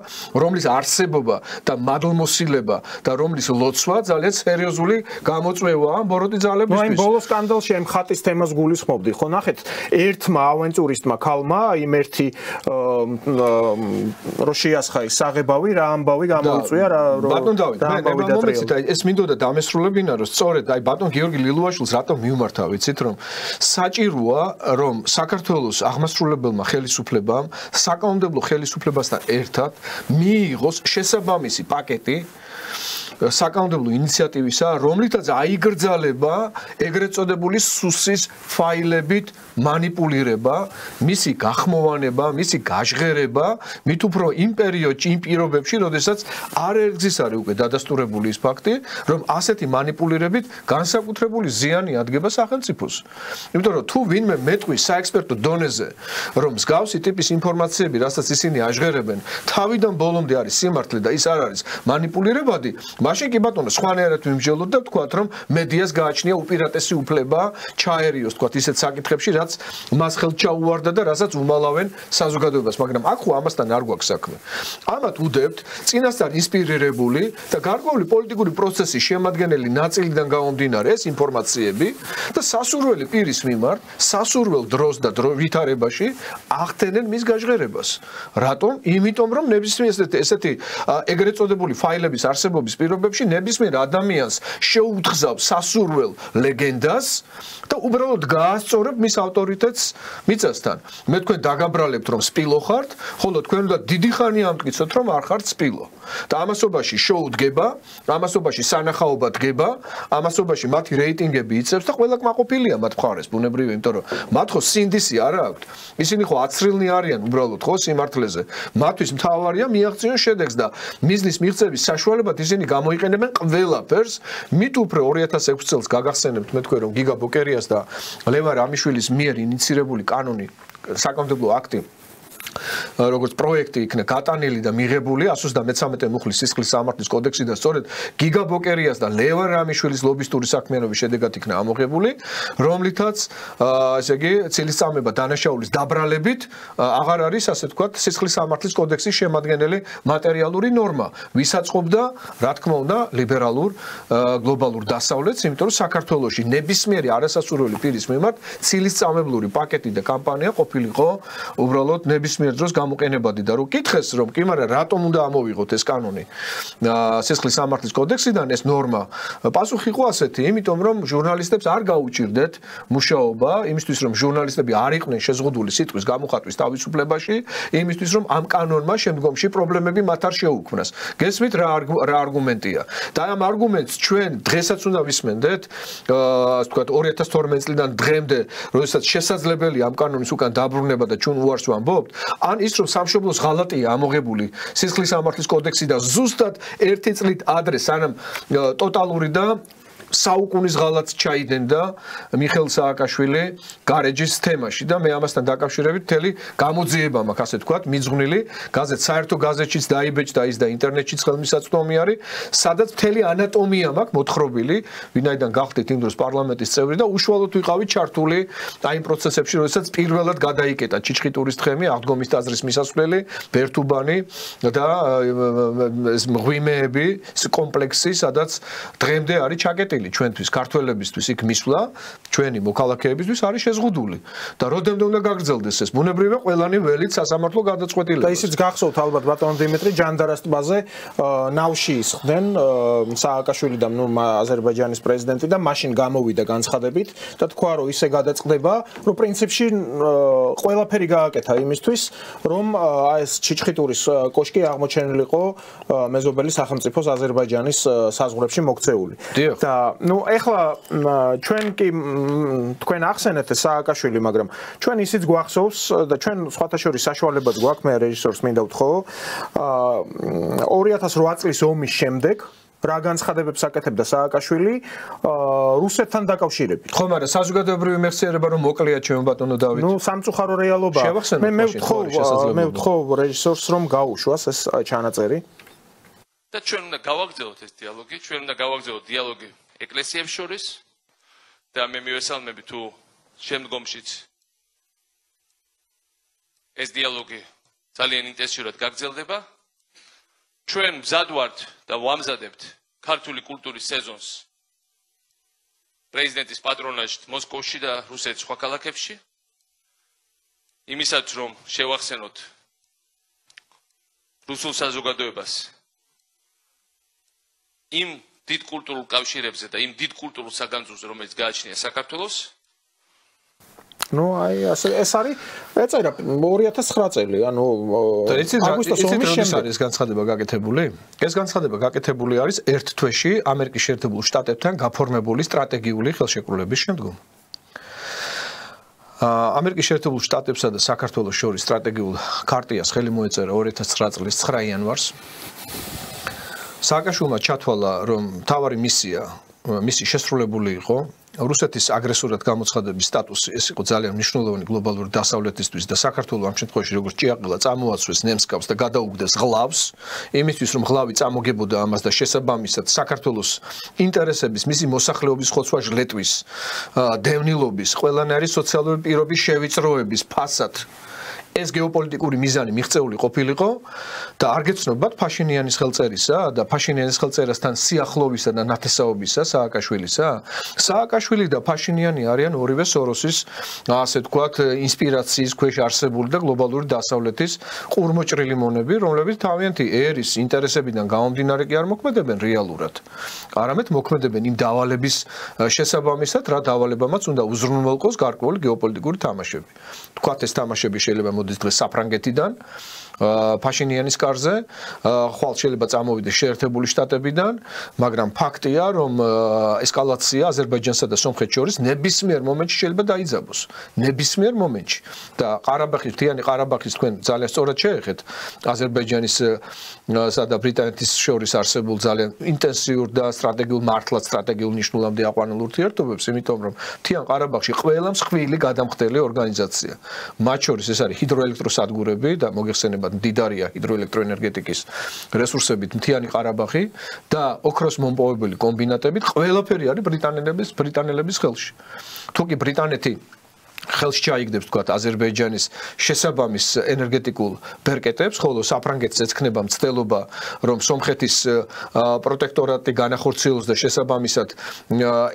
S2: რომლის არსებობა და მადლმოსილება და რომლის ლოცვა ძალიან სერიოზული გამოწვევაა ბოროტი ძალებისთვის.
S1: აი ბოლო სკანდალში ამ ხატის თემას გულისხმობდი. ხო ნახეთ, ერთმა ავენტურისტმა ქალმა, იმ ერთი რო შეასხა ის საღებავი რა ამბავი გამოიწვია რა
S2: ბატონ დავით, მე მომეცით აი ეს მინდოდა დამესრულებინა რომ სწორედ აი ბატონ გიორგი ლილუაშვილს რატომ მიუმართა ვიცით რომ საჭიროა რომ საქართველოს აღმასრულებელმა ხელისუფლებამ საკანონმდებლო ხელისუფლებასთან ერთად მიიღოს შესაბამისი პაკეტი საკანონმდებლო ინიციატივისა, რომლითაც აიგრძალება ეგრეთ წოდებული სუსის ფაილებით манипуლირება, მისი გახმოვანება, მისი გაჟღერება, მით უფრო იმ პერიოდში, იმ პირობებში, როდესაც არ ეგზის არის უკვე დადასტურებული ის ფაქტი, რომ ასეთი манипуლირებით განსაკუთრებული ზიანი ადგება სახელმწიფოს. იმიტომ რომ თუ ვინმე მეტყვის საექსპერტო დონეზე, რომ მსგავსი ტიპის ინფორმაციები, რასაც ისინი აჟღერებენ, თავიდან ბოლომდე არის სიმართლე და ის არ არის манипуლირებადი, მაშინ კი ბატონო სხვანაირად ვიმსჯელოთ და ვთქვათ რომ მედიას გააჩნია უპირატესი უფლება ჩაერიოს ვთქვათ ისეთ საკითხებში რაც მას ხელთ ჩაუვარდა და რასაც უმალავენ საზოგადოებას მაგრამ აქ ხო ამასთან არ გვაქვს საქმე ამათ უდებთ წინასწარ ინსპირირებული და გარკვეული პოლიტიკური პროცესის შემადგენელი ნაწილიდან გამომდინარე ეს ინფორმაციები და სასურველი პირის მიმართ სასურველ დროს და ვითარებაში ახდენენ მის გაჟღერებას რატომ იმიტომ რომ ნებისმიერ ესეთი ეგრეთ წოდებული ფაილების არსებობის პირობებში ნებისმიერ ადამიანს შეუთხზავს სასურველ ლეგენდას და უბრალოდ გაასწორებ მის ავტორიტეტს მიწასთან. მე თქვენ დაგაბრალებთ რომ სპილო ხართ, ხოლო თქვენ უნდა დიდი ხანი ამტკიცოთ რომ არ ხართ სპილო. და ამასობაში შოუ დგება, ამასობაში სანახაობა დგება, ამასობაში მათი რეიტინგები იწევს და ყველა კმაყოფილია მათ მხარეს, ბუნებრივია, იმიტომ რომ მათ ხო სინდისი არ აქვთ. ისინი ხო აცრილნი არიან უბრალოდ ხო სიმართლეზე. მათთვის მთავარია მიაღწიონ შედეგს და მიზნის მიღწევის საშუალებად ისინი გამოიყენებენ ყველაფერს, მით უფრო 2006 წელს გაგახსენებთ მე თქვენ რომ გიგა ბოკერიას და ლევან რამიშვილის მიერ ინიცირებული კანონი საკანონმდებლო აქტი როგორც პროექტი იქნა გატანილი და მიღებული 133 მუხლის სისხლის სამართლის კოდექსი და სწორედ გიგა ბოკერიას და ლევან რამიშვილის ლობისტური საქმიანობის შედეგად იქნა ამოღებული, რომლითაც ესე იგი ცილისწამება დანაშაულის დაბრალებით აღარ არის ასე ვთქვათ სისხლის სამართლის კოდექსის შემადგენელი მატერიალური ნორმა, ვისაწყობდა რა თქმა უნდა ლიბერალურ გლობალურ დასავლეთს, იმიტომ რომ საქართველოში ნებისმიერი არასასურველი პირის მიმართ ცილისწამებლური პაკეტი და კამპანია ყოფილიყო უბრალოდ ნებისმიერ ნებისმიერ დროს გამოყენებადი და რო კითხეს რომ კი მაგრამ რატომ უნდა ამოვიღოთ ეს კანონი სისხლის სამართლის კოდექსიდან ეს ნორმა პასუხი იყო ასეთი იმიტომ რომ ჟურნალისტებს არ გაუჭირდეთ მუშაობა იმისთვის რომ ჟურნალისტები არ იყვნენ შეზღუდული სიტყვის გამოხატვის თავისუფლებაში იმისთვის რომ ამ კანონმა შემდგომში პრობლემები მათ არ შეუქმნას გესმით რა არგუმენტია და ამ არგუმენტს ჩვენ დღესაც უნდა ვისმენდეთ ასე ვთქვათ 2012 წლიდან დღემდე როდესაც შესაძლებელია ამ კანონის უკან დაბრუნება და ჩვენ უარს ვამბობთ ან ის რომ სამშობლოს ღალატია ამოღებული სისხლის სამართლის კოდექსიდან ზუსტად 1 წლით ადრე სანამ ტოტალური და საუკუნის ღალატს ჩაიდენდა მიხეილ სააკაშვილი გარეჯის თემაში და მე ამასთან დაკავშირებით მთელი გამოძიება მაქვს ასე ვთქვათ მიძღვნილი გაზეთ საერთო გაზეთშიც დაიბეჭდა ის და ინტერნეტშიც ხელმისაწვდომი არის სადაც მთელი ანატომია მაქვს მოთხრობილი ვინაიდან გახდით იმ დროს პარლამენტის წევრი და უშუალოდ ვიყავით ჩართული აი იმ პროცესებში როდესაც პირველად გადაიკეტა ჩიჩხიტურის თხემი აღდგომის ტაძრის მისასვლელი ბერთუბანი და ეს მღვიმეები კომპლექსი სადაც დღემდე არის ჩაკეტილი ჩვენთვის ქართველებისთვის იქ მისვლა ჩვენი მოქალაქეებისთვის არის შეზღუდული და როდემდე უნდა გაგრძელდეს ეს ბუნებრივია ყველანი ველით სასამართლო გადაწყვეტილება
S1: და ისიც გახსოვთ ალბათ ბატონ დიმიტრი ჯანდარას ტბაზე ნავში ისხდნენ სააკაშვილი და აზერბაიჯანის პრეზიდენტი და მაშინ გამოვიდა განცხადებით და თქვა რომ ისე გადაწყდება რომ პრინციპში ყველაფერი გააკეთა იმისთვის რომ ეს ჩიჩხიტურის კოშკი აღმოჩენილიყო მეზობელი სახელმწიფოს აზერბაიჯანის საზღვრებში მოქცეული და ეხლა ჩვენ კი თქვენ ახსენეთ სააკაშვილი მაგრამ ჩვენ ისიც გვახსოვს და ჩვენ სხვათა შორის საშუალებაც გვაქვს მე რეჟისორს მინდა ვთხოვ 2008 წლის ომის შემდეგ რა განცხადებებს აკეთებდა სააკაშვილი რუსეთთან დაკავშირებით
S2: ხო მაგრამ საზოგადოებრივი მეხსიერება რომ მოკლეა ჩემო ბატონო დავით
S1: სამწუხარო რეალობაა მე ვთხოვ რეჟისორს რომ გაუშვას ეს ჩანაწერი
S3: და ჩვენ უნდა გავაგრძელოთ ეს დიალოგი ჩვენ უნდა გავაგრძელოთ დიალოგი ეკლესიებს შორის და მე მივესალმები თუ შემდგომშიც ეს დიალოგი ძალიან ინტენსიურად გაგრძელდება ჩვენ მზად ვართ და ვამზადებთ ქართული კულტურის სეზონს პრეზიდენტის პატრონაჟით მოსკოვში და რუსეთის სხვა ქალაქებში იმისაც რომ შევახსენოთ რუსულ საზოგადოებას იმ დიდ კულტურულ კავშირებზე და იმ დიდ კულტურულ საგანძურზე რომელიც გააჩნია საქართველოს
S1: აი ეს არის ეწერა 2009 წელი ანუ აგვისტოს ომის შემდეგ
S2: ეს განცხადება გაკეთებული ეს განცხადება გაკეთებული არის ერთ თვეში ამერიკის შეერთებულ შტატებთან გაფორმებული სტრატეგიული ხელშეკრულების შემდგომ ამერიკის შეერთებულ შტატებსა და საქართველოს შორის სტრატეგიულ ქარტიას ხელი მოეწერა 2009 წლის 9 იანვარს სააკაშვილმა ჩათვალა რომ მთავარი მისი შესრულებული იყო რუსეთის აგრესორად გამოცხადების სტატუსი ეს იყო ძალიან მნიშვნელოვანი გლობალური დასავლეთისთვის და საქართველოს ამ შემთხვევაში როგორც ჭიაყელა წამოაცვეს ნემსკავს და გადაუგდეს ღლავს იმისთვის რომ ღლავი წამოგებოდა ამას და შესაბამისად საქართველოს ინტერესების მისი მოსახლეობის ხოცვა ჟლეტვის დევნილობის ყველანაირი სოციალური პირობის შევიწროების ფასად ეს გეოპოლიტიკური მიზანი მიღწეული ყოფილიყო და არ გეცნობათ ფაშინიანის ხელწერისა და ფაშინიანის ხელწერასთან სიახლოვისა და ნათესაობისა სააკაშვილისა სააკაშვილი და ფაშინიანი არიან ორივე სოროსის ასე ვთქვათ ინსპირაციის ქვეშ არსებული და გლობალური დასავლეთის ყურმოჭრილი მონები რომლებიც თავიანთი ერის ინტერესებიდან გამომდინარე კი არ მოქმედებენ რეალურად არამედ მოქმედებენ იმ დავალების შესაბამისად რა დავალებამაც უნდა უზრუნველყოს გარკვეული გეოპოლიტიკური თამაშები ვთქვათ ეს თამაშები შეიძლება მოდის დღეს საფრანგეთიდან ფაშინიანის კარზე ხვალ შეიძლება წამოვიდეს შეერთებული შტატებიდან მაგრამ ფაქტია რომ ესკალაცია აზერბაიჯანსა და სომხეთს შორის ნებისმიერ მომენტში შეიძლება დაიძაბოს ნებისმიერ მომენტში და ყარაბაღის მთიანი ყარაბაღის თქვენ ძალიან სწორად შეეხეთ აზერბაიჯანისა და ბრიტანეთის შორის არსებულ ძალიან ინტენსიურ და სტრატეგიულ მართლად სტრატეგიულ ნიშნულამდე აყვანილ ურთიერთობებს იმიტომ რომ მთიან ყარაბაღში ყველა მსხვილი გადამხდელი ორგანიზაცია მათ შორის ეს არის ჰიდროელექტროსადგურები და მოგეხსენებათ მდიდარია ჰიდროელექტროენერგეტიკის რესურსებით მთიანი ყარაბაღი და ოქროს მომპოვებელი კომბინატებით ყველაფერი არის ბრიტანელების ხელში თუ კი ბრიტანეთი ხელში ჩაიგდებს თქვათ აზერბაიჯანის შესაბამის ენერგეტიკულ ბერკეტებს, ხოლო საფრანგეთს ეცქნება მცდელობა, რომ სომხეთის პროტექტორატი განახორციელოს და შესაბამისად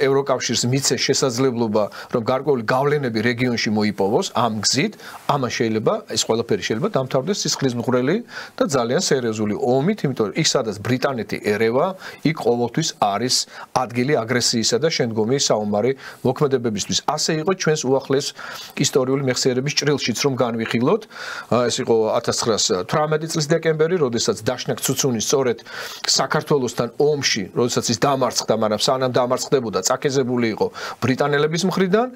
S2: ევროკავშირს მიცეს შესაძლებლობა, რომ გარკვეული გავლენები რეგიონში მოიპოვოს ამ გზით, ამან შეიძლება ეს ყველაფერი შეიძლება დამთავრდეს სისხლის მღვრელი და ძალიან სერიოზული ომით, იმიტომ რომ იქ სადაც ბრიტანეთი ერევა, იქ ყოველთვის არის ადგილი აგრესიისა და შემდგომი საომარი მოქმედებებისთვის. ასე იყო ჩვენს უახლეს ისტორიული მეხსიერების ჭრილშიც რომ განვიხილოთ, ეს იყო 1918 წლის დეკემბერი, როდესაც დაშნაკ ცუცუნი სწორედ საქართველოსთან ომში, როდესაც ის დამარცხდა, მაგრამ სანამ დამარცხდებოდა, წაკეზებული იყო ბრიტანელების მხრიდან.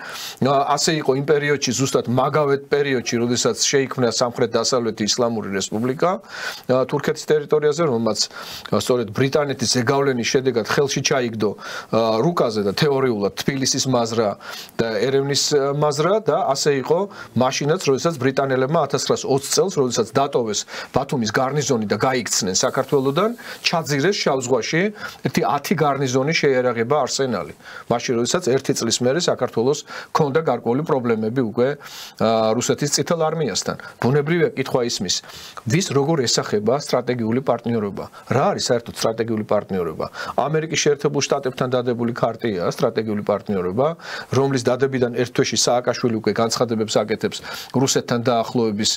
S2: ასე იყო იმ პერიოდში, ზუსტად მაგავე პერიოდში, როდესაც შეიქმნა სამხრეთ-დასავლეთი ისლამური რესპუბლიკა თურქეთის ტერიტორიაზე, რომელმაც სწორედ ბრიტანეთის ზეგავლენის შედეგად ხელში ჩაიგდო რუკაზე და თეორიულად თბილისის მაზრა და ერევნის მაზრა და ასე იყო მაშინაც, როდესაც ბრიტანელებმა 1920 წელს, როდესაც დატოვეს ბათუმის გარნიზონი და გაიქცნენ საქართველოსდან, ჩაძირეს შავ ზღვაში ერთი 10 გარნიზონი შეიარაღება არსენალი. მაშინ, როდესაც 1 წლის მერე საქართველოს ჰქონდა გარკვეული პრობლემები უკვე რუსეთის წითელ არმიასთან. ბუნებრივია კითხვა ისმის, ვის როგორ ესახება სტრატეგიული პარტნიორობა? რა არის საერთოდ სტრატეგიული პარტნიორობა? ამერიკის შეერთებულ შტატებთან დადებული ქარტია სტრატეგიული პარტნიორობა, რომლის დადებიდან ერთ თვეში სააკაშვილი უკვე განცხადებებს აკეთებს რუსეთთან დაახლოების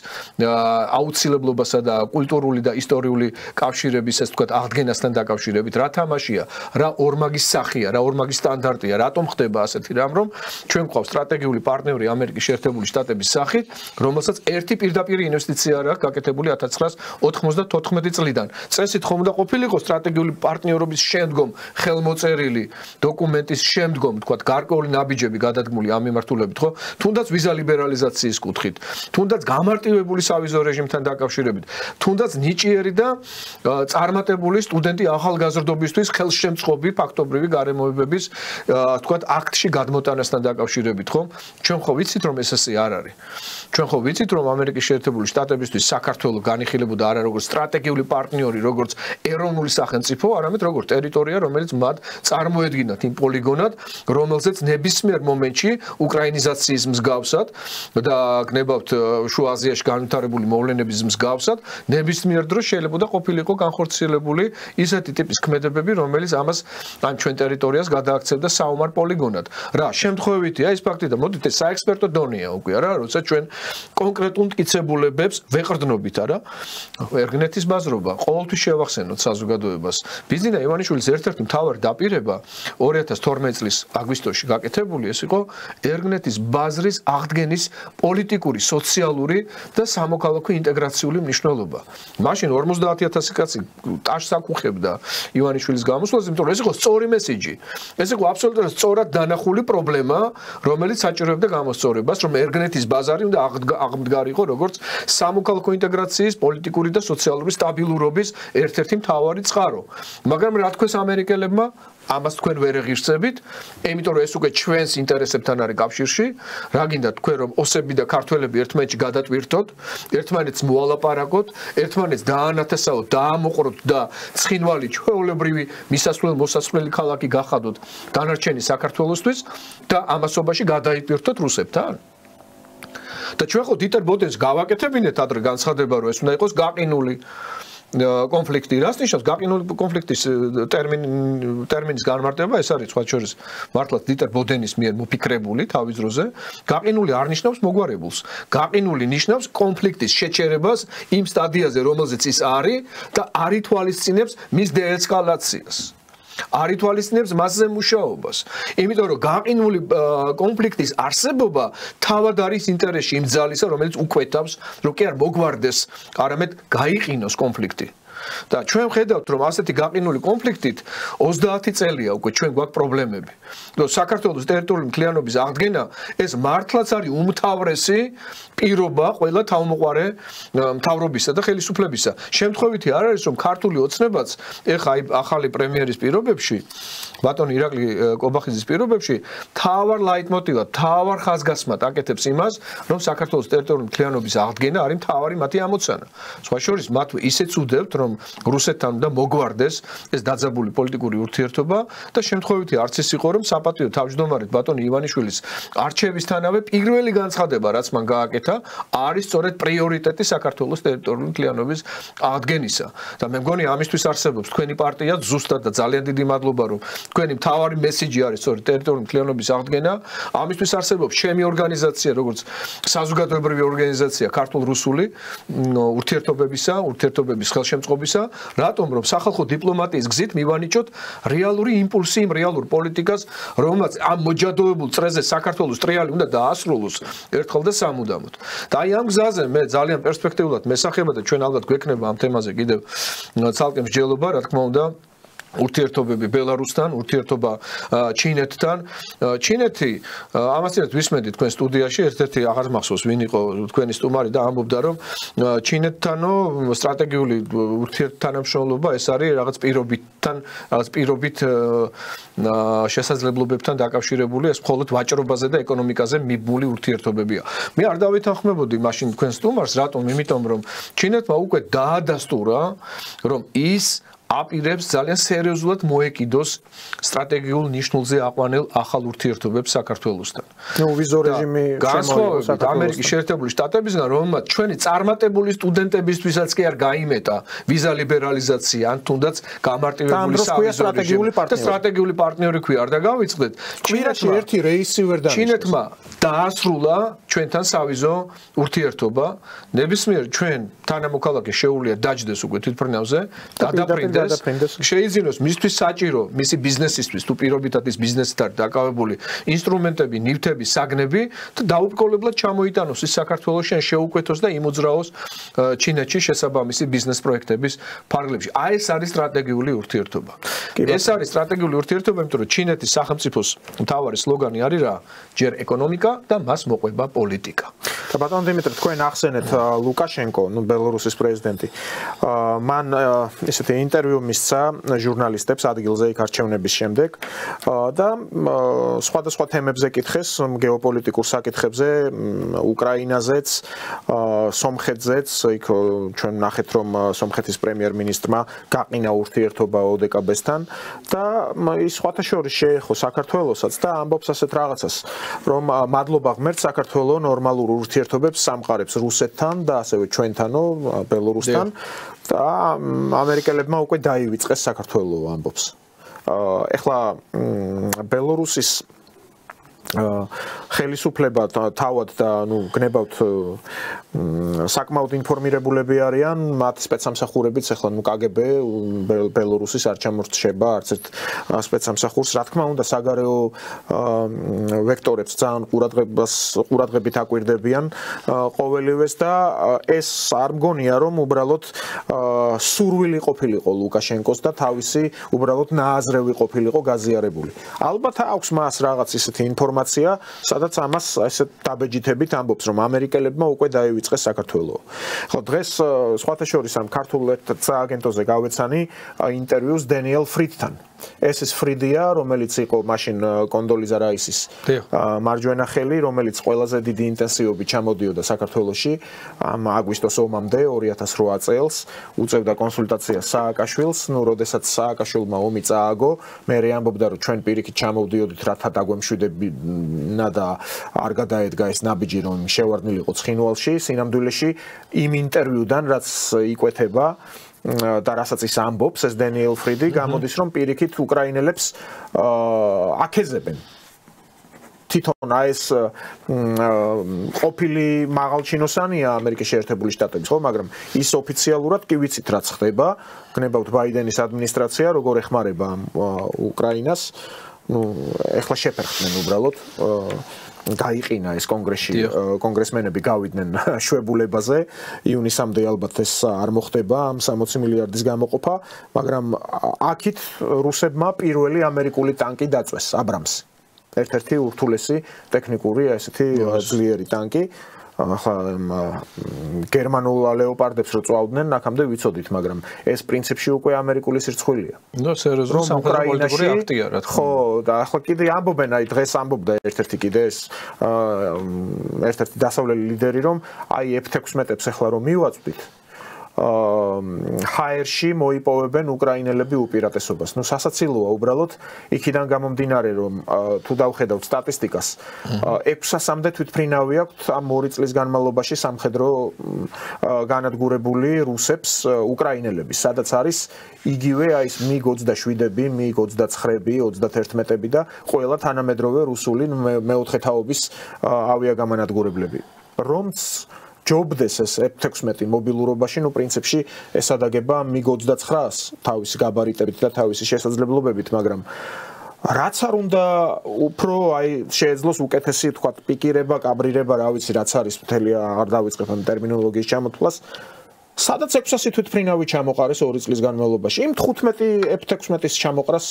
S2: აუცილებლობასა და კულტურული და ისტორიული კავშირების, ეს თქვათ, აღდგენასთან დაკავშირებით. რა თამაშია, რა ორმაგის სახეა, რა ორმაგის სტანდარტია, რატომ ხდება ასეთი რამ, რომ ჩვენ გვყავს სტრატეგიული პარტნიორი ამერიკის შეერთებული შტატების სახით, რომელსაც ერთი პირდაპირ ინვესტიცია არ აქვს გაკეთებული 1994 წლიდან. წესით ხომ უნდა ყოფილიყო სტრატეგიული პარტნიორობის შემდგომ ხელმოწერილი დოკუმენტის შემდგომ, თქვათ, გარკვეული ნაბიჯები გადადგმული ამ მიმართულებით, ხო? თუნდაც ვიზა ლიბერალიზაციის კუთხით, თუნდაც გამარტივებული სავიზო რეჟიმთან დაკავშირებით, თუნდაც ნიჭიერი და წარმატებული სტუდენტი ახალგაზრდობისთვის ხელშემწყობი ფაქტობრივი გარემოებების, თქვათ, აქტში გადმოტანასთან დაკავშირებით, ხო? ჩვენ ხო ვიცით, რომ ეს ასე არ არის. ჩვენ ხო ვიცით, რომ ამერიკის შეერთებული შტატებისთვის საქართველო განიხილებოდა არა როგორც სტრატეგიული პარტნიორი, როგორც ეროვნული სახელმწიფო, არამედ როგორც ტერიტორია, რომელიც მათ წარმოედგინათ იმ პოლიგონად, რომელზეც ნებისმიერ მომენტში უკრაინიზაციის მსგავსად და გნებავთ შუა აზიაში განვითარებული მოვლენების მსგავსად, ნებისმიერ დროს შეიძლება ყოფილიყო განხორციელებული ისეთი ტიპის ქმედებები, რომელიც ამას ან ჩვენ ტერიტორიას გადააქცევდა საომარ პოლიგონად. რა, შემთხვევითია ეს ფაქტი და მოდით ეს საექსპერტო დონეა უკვე რა, როცა ჩვენ კონკრეტულ მტკიცებულებებს ვეყრდნობით, არა? ერგნეთის ბაზრობა ყოველთვის შევახსენოთ საზოგადოებას. ბიზინა ივანიშვილის ერთ-ერთი მთავარი დაპირება 2012 წლის აგვისტოში გაკეთებული ეს იყო ერგნეთის ბაზრის აღდგენის პოლიტიკური, სოციალური და სამოქალაქო ინტეგრაციული მნიშვნელობა. მაშინ 50,000 კაცი ტაშს აკუხებდა ივანიშვილის გამოსვლას, იმიტომ რომ ეს იყო სწორი მესიჯი. ეს იყო აბსოლუტურად სწორად დანახული პრობლემა, რომელიც საჭიროებდა გამოსწორებას, რომ ერგნეთის ბაზარი უნდა აღმდგარიყო როგორც სამოქალაქო ინტეგრაციის, პოლიტიკური და სოციალური სტაბილურობის ერთ-ერთი მთავარი წყარო. მაგრამ რა თქვეს ამერიკელებმა? ამას თქვენ ვერ ეღირსებით, იმიტომ რომ ეს უკვე ჩვენს ინტერესებთან არის კავშირში. რა გინდა თქვენ რომ ოსები და ქართველები ერთმანეთში გადატვირთოთ, ერთმანეთს მოალაპარაკოთ, ერთმანეთს დაანათესაოთ, დაამოყროთ და ცხინვალი ჩვეულებრივი მისასვლელი ქალაქი გახადოთ დანარჩენი საქართველოსთვის და ამასობაში გადაიტვირთოთ რუსებთან? და ჩვენ ხო დიტერ ბოდენს გავაკეთებინეთ ადრე განცხადება, რომ ეს უნდა იყოს გაყინული კონფლიქტი. რას ნიშნავს გაყინული კონფლიქტის ტერმინის განმარტება? ეს არის სხვა შორის მართლაც დიტერ ბოდენის მიერ მოფიქრებული თავის დროზე. გაყინული არ ნიშნავს მოგვარებულს. გაყინული ნიშნავს კონფლიქტის შეჩერებას იმ სტადიაზე, რომელზეც ის არის და არ ითვალისწინებს მის დეესკალაციას. არ ითვალისწინებს მასზე მუშაობას. იმიტომ რომ გაყინული კონფლიქტის არსებობა თავად არის ინტერესში იმ ძალისა, რომელიც უკვეთავს, რომ კი არ მოგვარდეს, არამედ გაიყინოს კონფლიქტი. და ჩვენ ხედავთ, რომ ასეთი გაყინული კონფლიქტით 30 წელია უკვე ჩვენ გვაქვს პრობლემები. და საქართველოს ტერიტორიული მთლიანობის აღდგენა ეს მართლაც არის უმთავრესი პირობა ყველა თავმოყარე მთავრობისა და ხელისუფლებისა. შემთხვევითი არ არის, რომ ქართული ოცნებაც ეხა აი ახალი პრემიერის პირობებში, ბატონ ირაკლი კობახიძის პირობებში, თავარ ლაიტმოტივად, თავარ ხაზგასმად აკეთებს იმას, რომ საქართველოს ტერიტორიული მთლიანობის აღდგენა არის მთავარი მათი ამოცანა. სხვა შორის მათ ისეც უდებთ, რომ რუსეთთან უნდა მოგვარდეს ეს დაძაბული პოლიტიკური ურთიერთობა და შემთხვევითი არც ის იყო რომ საპატიო თავმჯდომარედ ბატონი ივანიშვილის არჩევისთანავე პირველი განცხადება რაც მან გააკეთა არის სწორედ პრიორიტეტი საქართველოს ტერიტორიული მთლიანობის აღდგენისა და მე მგონი ამისთვის არსებობს თქვენი პარტია ზუსტად და ძალიან დიდი მადლობა რომ თქვენი მთავარი მესიჯი არის სწორედ ტერიტორიული მთლიანობის აღდგენა ამისთვის არსებობს ჩემი ორგანიზაცია როგორც საზოგადოებრივი ორგანიზაცია ქართულ-რუსული ურთიერთობების ხელშემწყობისა რატომ რომ სახალხო დიპლომატიის გზით მივანიჭოთ რეალური იმპულსი იმ რეალურ პოლიტიკას რომელმაც ამ მოჯადოებულ წრეზე საქართველოს ტრიალი უნდა დაასრულოს ერთხელ და სამუდამოდ და აი ამ გზაზე მე ძალიან პერსპექტიულად მესახება და ჩვენ ალბათ გვექნება ამ თემაზე კიდევ ცალკე მსჯელობა რა თქმა უნდა ურთიერთობები ბელარუსთან, ურთიერთობა ჩინეთთან. ჩინეთი ამასთანავე ვისმენდი თქვენ სტუდიაში ერთ-ერთი აღარ მახსოვს ვინ იყო თქვენი სტუმარი და ამბობდა რომ ჩინეთთანო სტრატეგიული ურთიერთთანამშრომლობა ეს არის რაღაც პირობით შესაძლებლობებთან დაკავშირებული ეს მხოლოდ ვაჭრობაზე და ეკონომიკაზე მიბმული ურთიერთობებია. მე არ დავითანხმებოდი მაშინ თქვენ სტუმარს რატომ იმიტომ რომ ჩინეთმა უკვე დაადასტურა რომ ის აპირებს ძალიან სერიოზულად მოეკიდოს სტრატეგიულ ნიშნულზე აყვანილ ახალ ურთიერთობებს საქართველოსთან.
S1: ნუ ვიზო რეჟიმი
S2: განსხვავებით ამერიკის შეერთებული შტატებისგან, რომელმაც ჩვენი წარმატებული სტუდენტებისთვისაც კი არ გაიმეტა ვიზა ლიბერალიზაცია, ან თუნდაც გამარტივებული სავიზო რეჟიმი და სტრატეგიული პარტნიორი ქვია, არ დაგავიწყდეთ.
S1: ჩინეთში ერთი რეისი ვერ დანიშნეს.
S2: ჩინეთმა დაასრულა ჩვენთან სავიზო ურთიერთობა. ნებისმიერ ჩვენ თანამოქალაქე შეუძლია დაჯდეს უკვე თვითმფრინავზე, გადაფრინდეს შეიძინოს მისთვის საჭირო მისი ბიზნესისთვის თუ პირობითად ის ბიზნესით არის დაკავებული ინსტრუმენტები, ნივთები, საგნები და დაუპირობებლად ჩამოიტანოს ის საქართველოში ან შეუკვეთოს და იმოძრაოს ჩინეთში შესაბამისი ბიზნეს პროექტების ფარგლებში. აი ეს არის სტრატეგიული ურთიერთობა. ეს არის სტრატეგიული ურთიერთობა, იმიტომ რომ ჩინეთის სახელმწიფოს მთავარი სლოგანი არის რა? ჯერ ეკონომიკა და მას მოყვება პოლიტიკა.
S1: და ბატონ დიმიტრი, თქვენ ახსენეთ ლუკაშენკო, ნუ ბელორუსის პრეზიდენტი. მან ესეთი ინტერვიუ მისცა ჟურნალისტებს ადგილზე იქ არჩევნების შემდეგ და სხვადასხვა თემებზე კითხეს გეოპოლიტიკურ საკითხებზე, უკრაინაზეც, სომხეთზეც, იქ ჩვენ ნახეთ რომ სომხეთის პრემიერ-მინისტრმა გაყინა ურთიერთობა ოდეკაბესთან და ის სხვათა შორის შეეხო საქართველოსაც და ამბობს ასეთ რაღაცას, რომ მადლობა ღმერთს საქართველო ნორმალურ ურთიერთობებს სამყარებს რუსეთთან და ასევე ჩვენთანო ბელორუსთან და ამერიკელებმა უკვე დაივიწყეს საქართველო ამბობს. ეხლა ბელორუსის ხელისუფლება თავად და ნუ გნებავთ საკმაოდ ინფორმირებულები არიან მათ სპეცსამსახურებიც ეხლა ნუ KGB ბელორუსის არ ჩამორჩება არც ერთ სპეცსამსახურს რა თქმა უნდა საგარეო ვექტორებს ძალიან ყურადღებით აკვირდებიან ყოველივეს და ეს არ მგონია რომ უბრალოდ სურვილი ყოფილიყო ლუკაშენკოს და თავისი უბრალოდ ნააზრევი ყოფილიყო გაზიარებული ალბათ აქვს მას რაღაც ისეთი ინფორმაცია სადაც ამას ესე დაბეჯითებით ამბობს რომ ამერიკელებმა უკვე დაივიწყეს საქართველო. ხო დღეს სხვათა შორის ამ ქართულ სააგენტოზე გავეცანი ინტერვიუს დენიელ ფრიდთან. ეს ის ფრიდია, რომელიც იყო მაშინ კონდოლიზა რაისის მარჯვენა ხელი, რომელიც ყველაზე დიდი ინტენსივობით ჩამოდიოდა საქართველოში ამ აგვისტოს ომამდე 2008 წელს, უწევდა კონსულტაციას სააკაშვილს, ნუ როდესაც სააკაშვილმა ომი წააგო, მე ამბობდა რომ ჩვენ პირიქით ჩამოვდიოდით რათა დაგვემშვიდებინა და არ გადაედგა ეს ნაბიჯი რომ შევარდნილიყო ცხინვალში, სინამდვილეში იმ ინტერვიუდან რაც იკვეთება და რასაც ის ამბობს ეს დენიელ ფრიდი გამოდის რომ პირიქით უკრაინელებს აკეზებენ თვითონ ეს ყოფილი მაღალჩინოსანია ამერიკის შეერთებული შტატების ხო მაგრამ ის ოფიციალურად კი ვიცით რაც ხდება გნებავთ ბაიდენის ადმინისტრაცია როგორ ეხმარება უკრაინას ну ეხლა შეფერხდნენ უბრალოდ გაიყინა ეს კონგრესში კონგრესმენები გავიდნენ შვებულებაზე ივნისამდე ალბათ ეს არ მოხდება ამ 60 მილიარდის გამოყოფა მაგრამ აქით რუსებმა პირველი ამერიკული ტანკი დაწვეს აბრამსი ერთ-ერთი ურთულესი ტექნიკური ესეთი ძლიერი ტანკი ახლა გერმანულ ლეოპარდებს რო წვავდნენ, აქამდე ვიცოდით, მაგრამ ეს პრინციპში უკვე ამერიკული სირცხვილია.
S2: ნუ სერიოზული სამხედრო-პოლიტიკური აქტია რა თქმა უნდა.
S1: ხო, და ახლა კიდე ამბობენ, აი დღეს ამბობდა ერთ-ერთი კიდე ეს ერთ-ერთი დასავლელი ლიდერი, რომ აი F-16-ებს ახლა რომ მივაწვდით, ჰაერში მოიპოვებენ უკრაინელები უპირატესობას. ნუ სასაცილოა უბრალოდ იქიდან გამომდინარე რომ თუ დავხედავთ სტატისტიკას 600-მდე თვითმფრინავი აქვთ ამ 2 წლის განმავლობაში სამხედრო განადგურებული რუსებს უკრაინელების, სადაც არის იგივე აი ეს MiG-27-ები, MiG-29-ები, 31-ები და ყველა თანამედროვე რუსული მეოთხე თაობის ავიაგამანადგურებლები. რომც ჯობდეს ეს F-16 მობილურობაში, ნუ პრინციპში ეს ადაგება MiG-29-ს თავისი გაბარიტებით და თავისი შესაძლებლობებით, მაგრამ რაც არ უნდა უფრო აი შეეძლოს უკეთესი თქვა პიკირება, კაბრირება, რა ვიცი, რაც არის მთელი არ დავიწყებ ამ ტერმინოლოგიის ჩამოთვლას. სადაც 600 თვითმფრინავი ჩამოყარეს 2 წლის განმავლობაში. იმ 15 F-16-ის ჩამოყრას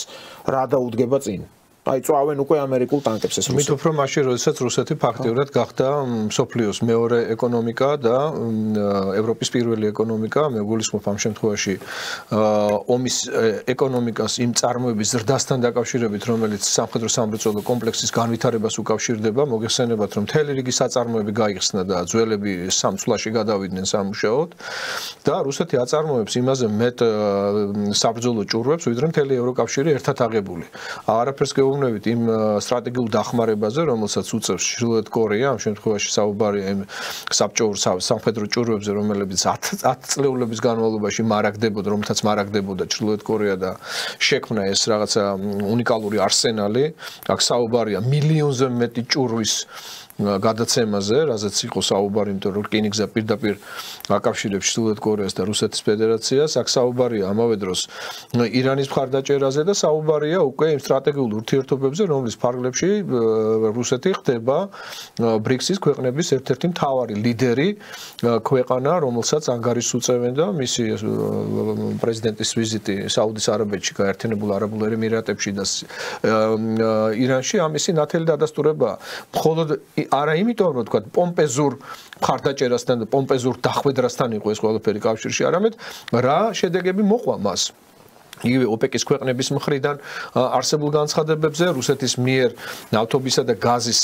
S1: რა დაუდგება წინ? აი წავენ უკვე ამერიკულ ტანკებს ეს რუსეთი.
S2: მით უფრო მაშინ, როდესაც რუსეთი ფაქტიურად გახდა მსოფლიოს მეორე ეკონომიკა და ევროპის პირველი ეკონომიკა, მე გულისხმობ ამ შემთხვევაში ომის ეკონომიკას იმ წარმოების ზრდასთან დაკავშირებით, რომელიც სამხედრო სამრეწველო კომპლექსის განვითარებას უკავშირდება, მოგეხსენებათ, რომ მთელი რიგი საწარმოები გაიხსნა და ძველები სამწლაში გადავიდნენ სამუშაოდ და რუსეთი აწარმოებს იმაზე მეტ საბრძოლო ჭურვებს, ვიდრე მთელი ევროკავშირი ერთად აღებული. არაფერს გეუბნებით იმ სტრატეგიულ დახმარებაზე, რომელსაც უწევს ჩრდილოეთ კორეა, ამ შემთხვევაში საუბარია იმ საბჭოურ სამხედრო ჭურვებზე, რომლებიც 10 წლეულების განმავლობაში მარაგდებოდა, რომელთაც მარაგდებოდა ჩრდილოეთ კორეა და შექმნა ეს რაღაცა უნიკალური არსენალი. აქ საუბარია მილიონზე მეტი ჭურვის გადაცემაზე, რაზეც იყო საუბარი, იმიტომ რომ რკინიგზა პირდაპირ აკავშირებს ჩრდილოეთ კორეას და რუსეთის ფედერაციას. აქ საუბარია ამავე დროს ირანის მხარდაჭერაზე და საუბარია უკვე იმ სტრატეგიულ ურთიერთობებზე, რომლის ფარგლებში რუსეთი ხდება BRICS-ის ქვეყნების ერთ-ერთი მთავარი ლიდერი ქვეყანა, რომელსაც ანგარიშს უწევენ და მისი პრეზიდენტის ვიზიტი საუდის არაბეთში, გაერთიანებულ არაბულ ემირატებში და ირანში ამისი ნათელი დადასტურებაა. მხოლოდ არა იმიტომ რომ თქვა პომპეზურ მხარდაჭერასთან და პომპეზურ დახვედრასთან იყო ეს ყველაფერი კავშირში, არამედ რა შედეგები მოყვა მას. იგივე ოპეკის ქვეყნების მხრიდან არსებულ განცხადებებზე რუსეთის მიერ ნავთობისა და გაზის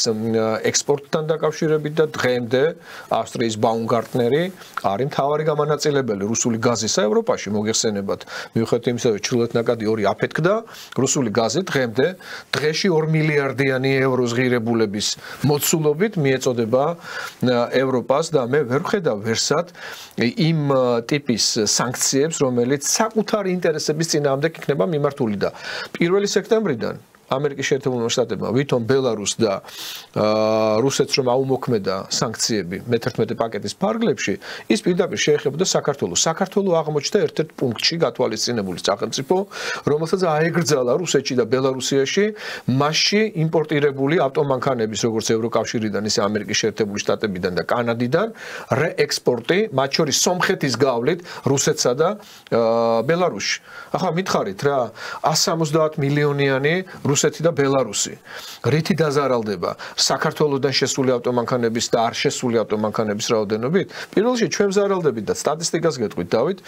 S2: ექსპორტთან დაკავშირებით და დღემდე ავსტრიის ბაუმგარტნერი არის მთავარი გამანაწილებელი რუსული გაზისა ევროპაში, მოგეხსენებათ. მიუხედავად იმისა, რომ ჩრდილოეთ ნაკადი 2 აფეთქდა, რუსული გაზი დღემდე დღეში 2 მილიარდიანი ევროს ღირებულების მოცულობით მიეწოდება ევროპას და მე ვერ ვხედავ ვერსად იმ ტიპის სანქციებს, რომელიც საკუთარი ინტერესების წინააღმდეგ იქნება მიმართული და 1 სექტემბრიდან ამერიკის შეერთებულმა შტატებმა ვითომ ბელარუსს და რუსეთს რომ აუმოქმედა სანქციები მე-11 პაკეტის ფარგლებში, ის პირდაპირ შეეხებოდა საქართველოს. საქართველოს აღმოჩნდა ერთ-ერთ პუნქტში გათვალისწინებული სახელმწიფო, რომელსაც აეგრძალა რუსეთში და ბელარუსიაში მასში იმპორტირებული ავტომანქანების, როგორც ევროკავშირიდან, ისე ამერიკის შეერთებული შტატებიდან და კანადიდან რეექსპორტი, მათ შორის სომხეთის გავლით რუსეთსა და ბელარუსში. ახლა მითხარით რა, 170 მილიონიანი რუსეთი და ბელარუსი. რითი დაზარალდება საქართველოსთან შესული ავტომანქანების და არ შესული ავტომანქანების რაოდენობით? პირველ რიგში ჩვენ ვზარალდებით და სტატისტიკას გეტყვით, დავით,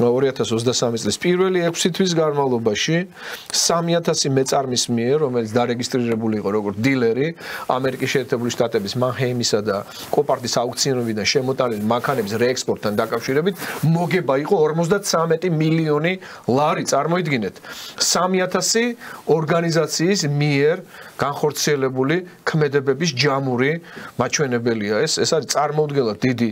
S2: 2023 წლის პირველი 6 თვის განმავლობაში 3000 მეწარმის მიერ, რომელიც დარეგისტრირებული იყო როგორც დილერი, ამერიკის შეერთებული შტატების მანჰეიმისა და კოპარტის აუქციონებიდან შემოტანილი მანქანების რეექსპორტთან დაკავშირებით მოგება იყო 53 მილიონი ლარი, წარმოიდგინეთ. 3000 ორგანიზაციის მიერ განხორციელებული ქმედებების ჯამური მაჩვენებელია ეს არის წარმოუდგენლად დიდი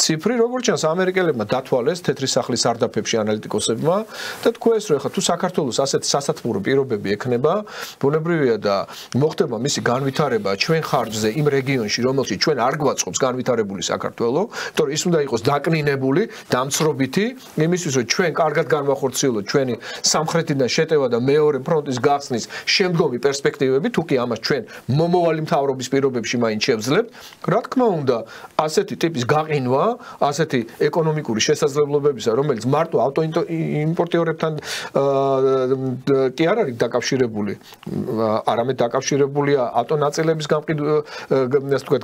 S2: ციფრი, როგორც ჩანს ამერიკელებმა დათვალეს თეთრი სახლის სარდაფებში ანალიტიკოსებმა და თქვეს, რომ ხა თუ საქართველოს ასეთ სასათბურო პირობები ექნება, ბუნებრივია და მოხდება მისი განვითარება ჩვენ ხარჯზე იმ რეგიონში, რომელშიც ჩვენ არ გვაწყობს განვითარებული საქართველო, იმიტომ რომ ის უნდა იყოს დაკნინებული, დამცრობითი, იმისთვის რომ ჩვენ კარგად განვახორციელოთ ჩვენი სამხრეთიდან შეტევა და მეორე ფრონტის გახსნის შემდგომი პერსპექტივები, თუ კი ამას ჩვენ მომავალი მთავრობის პირობებში მაინც შევძლებთ, რა თქმა უნდა, ასეთი ტიპის გაყინვა, ასეთი ეკონომიკური შესაძლებლობებისა, რომელიც მარტო ავტოიმპორტიორებთან კი არ არის დაკავშირებული, არამედ დაკავშირებულია ავტონაწილების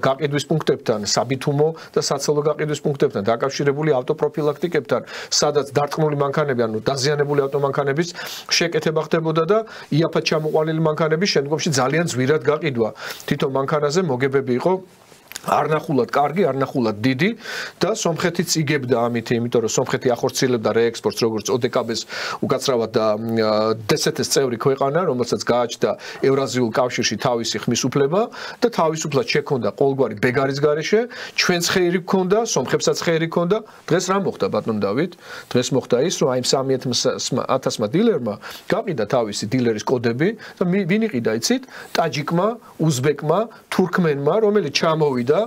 S2: გაყიდვის პუნქტებთან, საბითუმო და საცალო გაყიდვის პუნქტებთან, დაკავშირებული ავტოპროფილაქტიკებთან, სადაც დარტყმული მანქანები, ანუ დაზიანებული ავტომანქანების შეკეთება ხდებოდა და იაფად ჩამოყვანილი მანქანების შემდგომში ძალიან ძვირად გაყიდვა. თვითონ მანქანაზე მოგებები იყო არნახულად კარგი, არნახულად დიდი და სომხეთიც იგებდა ამით, იმიტომ რომ სომხეთი ახორციელებდა რეექსპორტს როგორც ODKB-ს უკაცრავად და DST-ს წევრი ქვეყანა, რომელსაც გააჩნდა ევრაზიულ კავშირში თავისი ხმის უფლება და თავისუფლად შექონდა ყოველგვარი ბეგარის გარეშე, ჩვენს ხეირი გქონდა, სომხებსაც ხეირი გქონდა. დღეს რა მოხდა ბატონ დავით? დღეს მოხდა ის, რომ აი 300,000 დილერმა გაყიდა თავისი დილერის კოდები და ვინ იყიდა იცით? ტაჯიკმა, უზბეკმა, თურქმენმა, რომელიც ჩამოვიდა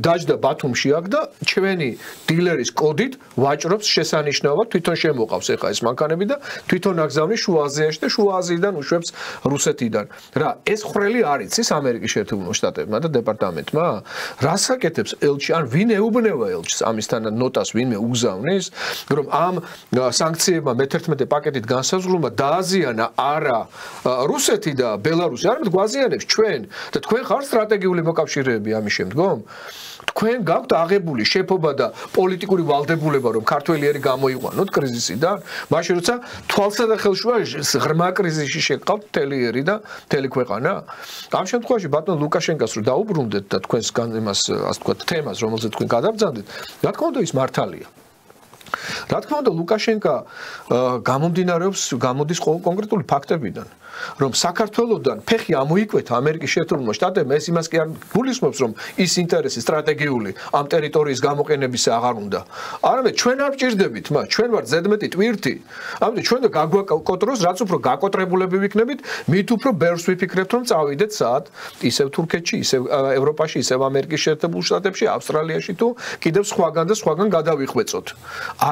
S2: დაჯდა ბათუმში აქ და ჩვენი დილერის კოდით ვაჭრობს შესანიშნავად თვითონ შემოყავს ეხა ეს მანქანები და თვითონ აგზავნის შუა აზიაში და შუა აზიიდან უშვებს რუსეთიდან. რა ეს ხრელი არ იცის ამერიკის შეერთებულ შტატებმა და დეპარტამენტმა? რას აკეთებს ელჩი? ან ვინ ეუბნება ელჩს ამისთან ნოტას ვინმე უგზავნის, რომ ამ სანქციებმა მე-11 პაკეტით განსაზღვრულმა დააზიანა არა რუსეთი და ბელარუსი, არამედ გვაზიანებს ჩვენ და თქვენ ხარ სტრატეგიული მოკავშირეები ამის შემდგომ თქვენ გაქვთ აღებული შეფობა და პოლიტიკური ვალდებულება რომ ქართველიერი გამოიყვანოთ კრიზისიდან მაშინ როცა თვალსა და ხელშუა ღრმა კრიზისში შეგყავთ თელიერი და თელი ქვეყანა ამ შემთხვევაში ბატონ ლუკაშენკას რო დაუბრუნდეთ და თქვენს იმას ასე ვთქვათ თემას რომელზეც თქვენ გადაბრძანდეთ რა თქმა უნდა ის მართალია რა თქმა უნდა ლუკაშენკა გამოდის კონკრეტული ფაქტებიდან რომ საქართველოსდან ფეხი ამოიკვეთა ამერიკის შეერთებულმა შტატებმა ეს იმას კი არ გულისხმობს რომ ის ინტერესი სტრატეგიული ამ ტერიტორიის გამოყენების აღარ უნდა არამედ ჩვენ არ ვჭირდებით მას ჩვენ ვართ ზედმეტი ტვირთი ამიტომ ჩვენ და გაგვაკოტროს რაც უფრო გაკოტრებულები ვიქნებით მით უფრო ბევრს ვიფიქრებთ რომ წავიდეთ საათ ისევ თურქეთში ისევ ევროპაში ისევ ამერიკის შეერთებულ შტატებში ავსტრალიაში თუ კიდევ სხვაგან და სხვაგან გადავიხვეწოთ